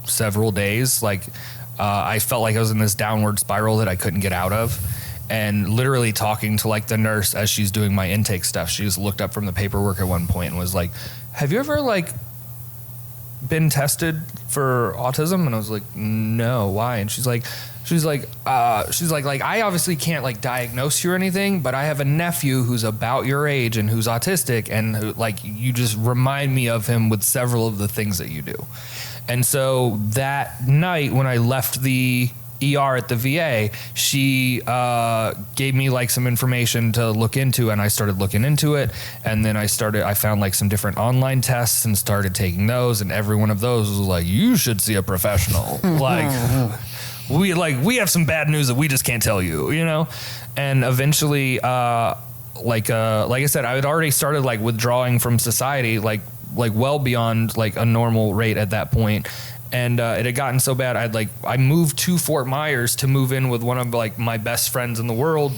S2: several days. Like I felt like I was in this downward spiral that I couldn't get out of. And literally talking to like the nurse as she's doing my intake stuff, she just looked up from the paperwork at one point and was like, have you ever like been tested for autism? And I was like, no, why? And she's like, I obviously can't like diagnose you or anything, but I have a nephew who's about your age and who's autistic, and who, like, you just remind me of him with several of the things that you do. And so that night when I left the ER at the VA, she gave me like some information to look into, and I started looking into it. And then I found like some different online tests and started taking those, and every one of those was like, you should see a professional. We have some bad news that we just can't tell you, you know? And eventually, like I said, I had already started like withdrawing from society, like well beyond like a normal rate at that point. And it had gotten so bad, I moved to Fort Myers to move in with one of like my best friends in the world,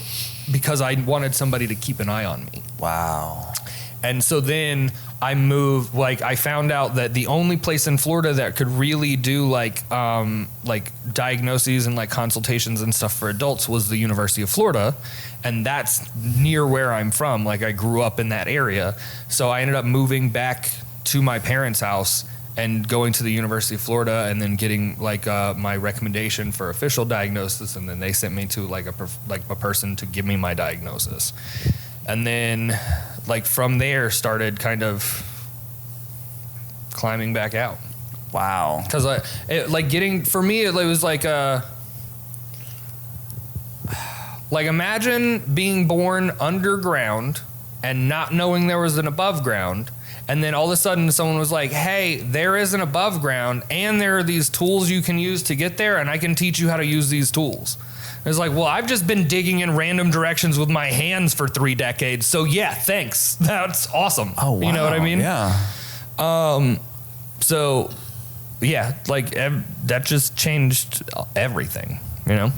S2: because I wanted somebody to keep an eye on me.
S1: Wow.
S2: And so then I moved, like I found out that the only place in Florida that could really do like diagnoses and like consultations and stuff for adults was the University of Florida. And that's near where I'm from. Like I grew up in that area. So I ended up moving back to my parents' house and going to the University of Florida, and then getting like my recommendation for official diagnosis. And then they sent me to like a person to give me my diagnosis. And then like from there started kind of climbing back out.
S1: Wow.
S2: Because for me, it was like imagine being born underground and not knowing there was an above ground. And then all of a sudden someone was like, hey, there is an above ground, and there are these tools you can use to get there, and I can teach you how to use these tools. It's like, well, I've just been digging in random directions with my hands for 3 decades. So yeah, thanks. That's awesome.
S1: Oh, wow.
S2: You know what I mean?
S1: Yeah.
S2: So yeah, like that just changed everything, you know?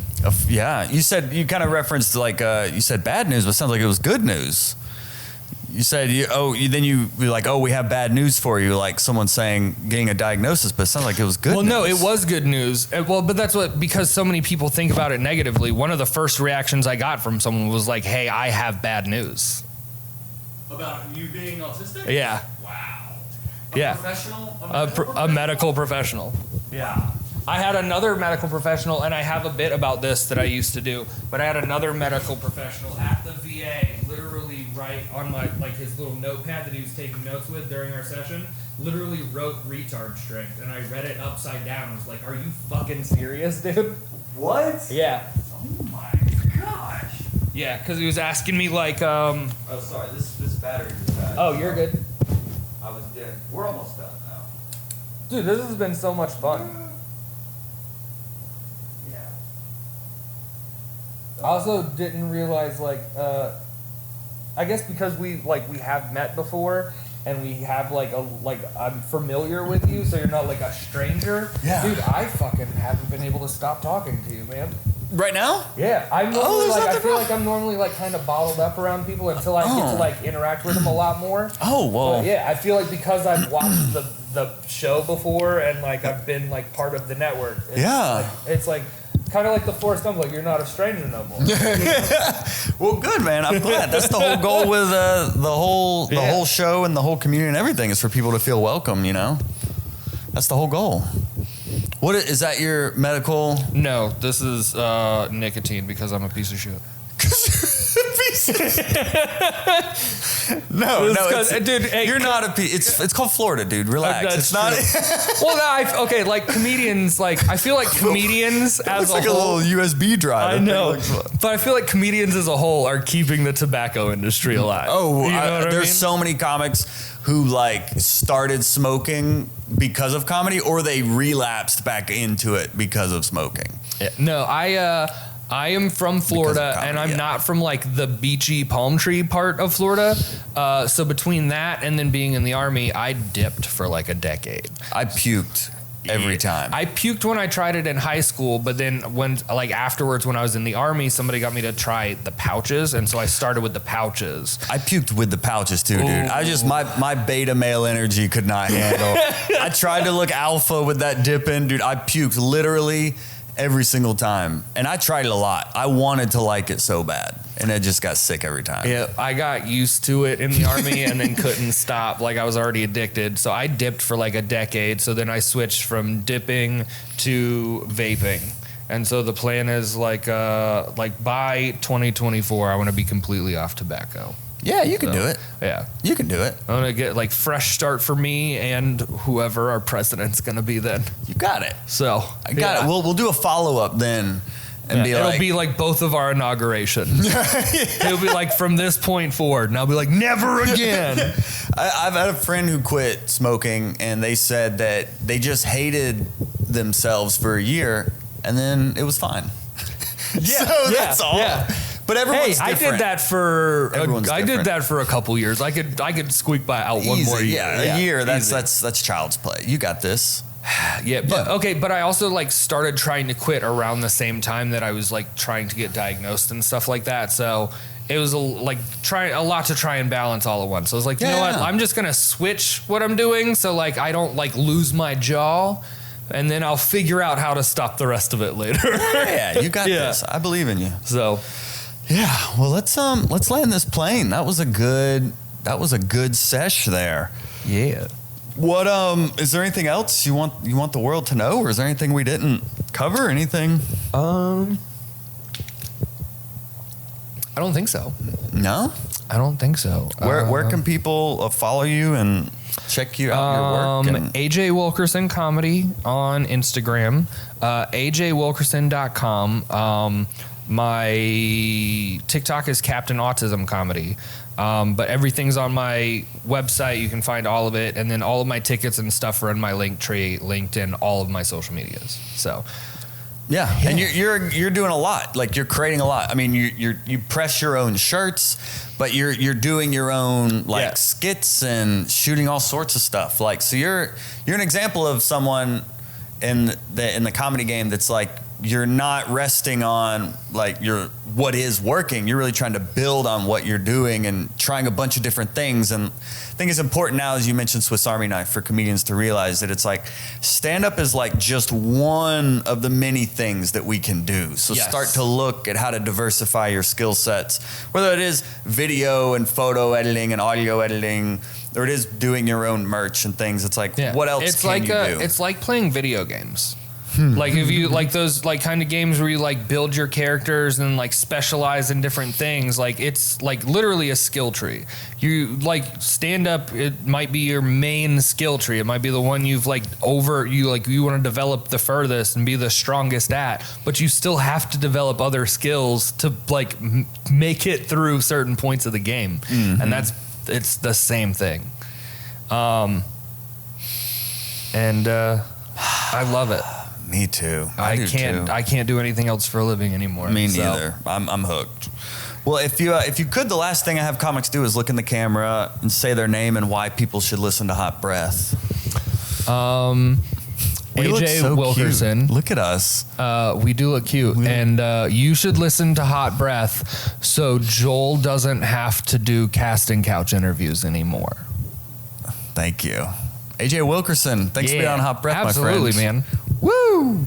S1: Yeah. You kind of referenced like, you said bad news, but it sounds like it was good news. You said, you're like, oh, we have bad news for you, like someone saying, getting a diagnosis, but it sounded like it was good news.
S2: No, it was good news. Well, but that's because so many people think about it negatively. One of the first reactions I got from someone was like, hey, I have bad news.
S3: About you being autistic?
S2: Yeah.
S3: Wow.
S2: Professional?
S3: A
S2: medical professional. Yeah. I had another medical professional, and I have a bit about this that I used to do, but I had another medical professional at the VA literally write on my, like his little notepad that he was taking notes with during our session, literally wrote retard strength, and I read it upside down. I was like, are you fucking serious, dude?
S1: What?
S2: Yeah.
S1: Oh my gosh.
S2: Yeah, because he was asking me like,
S1: Oh, sorry, this battery just died.
S2: Oh, you're good.
S1: I was dead. We're almost done now.
S2: Dude, this has been so much fun. I also didn't realize, like, I guess because we have met before, and we have I'm familiar with you, so you're not like a stranger.
S1: Yeah.
S2: Dude, I fucking haven't been able to stop talking to you, man.
S1: Right now?
S2: Yeah, I'm normally I feel like I'm normally like kind of bottled up around people until I get to like interact with them a lot more.
S1: Oh, well.
S2: But yeah, I feel like because I've watched the show before, and like I've been like part of the network. It's like kind of like the Forrest Gump, like you're not a stranger no more.
S1: Well, good, man. I'm glad. That's the whole goal with the whole show and the whole community and everything, is for people to feel welcome, you know? That's the whole goal. What is that, your medical?
S2: No, this is nicotine, because I'm a piece of shit.
S1: No,
S2: dude. Hey,
S1: you're not a piece. It's called Florida, dude. Relax. It's not.
S2: Well, okay, like comedians, like I feel like comedians as a
S1: like
S2: whole.
S1: a little USB drive.
S2: I know, but I feel like comedians as a whole are keeping the tobacco industry alive.
S1: Oh,
S2: you know what I
S1: there's
S2: mean?
S1: so many comics who like started smoking because of comedy, or they relapsed back into it because of smoking.
S2: Yeah. No, I am from Florida, and I'm not from like the beachy palm tree part of Florida. So between that and then being in the Army, I dipped for like a decade.
S1: I puked every time.
S2: I puked when I tried it in high school, but then afterwards when I was in the Army, somebody got me to try the pouches, and so I started with the pouches.
S1: I puked with the pouches too, dude. I just my beta male energy could not handle. I tried to look alpha with that dip in, dude. I puked literally every single time, and I tried it a lot. I wanted to like it so bad. And it just got sick every time.
S2: Yeah, I got used to it in the Army and then couldn't stop. Like I was already addicted. So I dipped for like a decade. So then I switched from dipping to vaping. And so the plan is like by 2024, I want to be completely off tobacco.
S1: Yeah, you can do it.
S2: Yeah.
S1: You can do it.
S2: I want to get like fresh start for me and whoever our president's going to be then.
S1: You got it.
S2: So
S1: I got it. We'll do a follow-up then. And
S2: it'll be like both of our inaugurations. It'll be like from this point forward, and I'll be like, never again.
S1: I've had a friend who quit smoking, and they said that they just hated themselves for a year, and then it was fine.
S2: Yeah,
S1: so that's all.
S2: Yeah.
S1: But everyone's
S2: I
S1: different.
S2: did that for
S1: I
S2: did that for a couple years. I could squeak by out one more year.
S1: Yeah, a year. That's child's play. You got this.
S2: Yeah, but okay, but I also like started trying to quit around the same time that I was like trying to get diagnosed and stuff like that. So it was a lot to try and balance all at once. So I was like, you know what? I'm just gonna switch what I'm doing so like I don't like lose my jaw, and then I'll figure out how to stop the rest of it later.
S1: Yeah, you got this. I believe in you.
S2: So
S1: yeah, well let's land this plane. That was a good sesh there.
S2: yeah.
S1: What is there anything else you want the world to know, or is there anything we didn't cover? Anything?
S2: I don't think so.
S1: No?
S2: I don't think so.
S1: Where can people follow you and check you out your work?
S2: AJ Wilkerson Comedy on Instagram, ajwilkerson.com. My TikTok is Captain Autism Comedy. But everything's on my website. You can find all of it. And then all of my tickets and stuff are in my link tree linked in all of my social medias. So
S1: yeah. And you're doing a lot. Like you're creating a lot. I mean, you press your own shirts, but you're doing your own skits and shooting all sorts of stuff. Like, so you're an example of someone in the comedy game that's like, you're not resting on like what is working. You're really trying to build on what you're doing and trying a bunch of different things. And I think it's important now, as you mentioned Swiss Army knife, for comedians to realize that it's like stand-up is like just one of the many things that we can do. So start to look at how to diversify your skill sets, whether it is video and photo editing and audio editing, or it is doing your own merch and things. It's like, what else can you do?
S2: It's like playing video games. Like if you like those like kind of games where you like build your characters and like specialize in different things, like it's like literally a skill tree. You like stand up, it might be your main skill tree. It might be the one you've like you want to develop the furthest and be the strongest at, but you still have to develop other skills to like make it through certain points of the game. Mm-hmm. And it's the same thing. I love it.
S1: Me too.
S2: I can't do anything else for a living anymore.
S1: Me neither. I'm hooked. Well, if you could, the last thing I have comics do is look in the camera and say their name and why people should listen to Hot Breath.
S2: AJ Wilkerson.
S1: Cute. Look at us.
S2: We do look cute, and you should listen to Hot Breath so Joel doesn't have to do casting couch interviews anymore.
S1: Thank you. AJ Wilkerson, thanks for being on Hot Breath,
S2: absolutely,
S1: my friend.
S2: Man. Woo!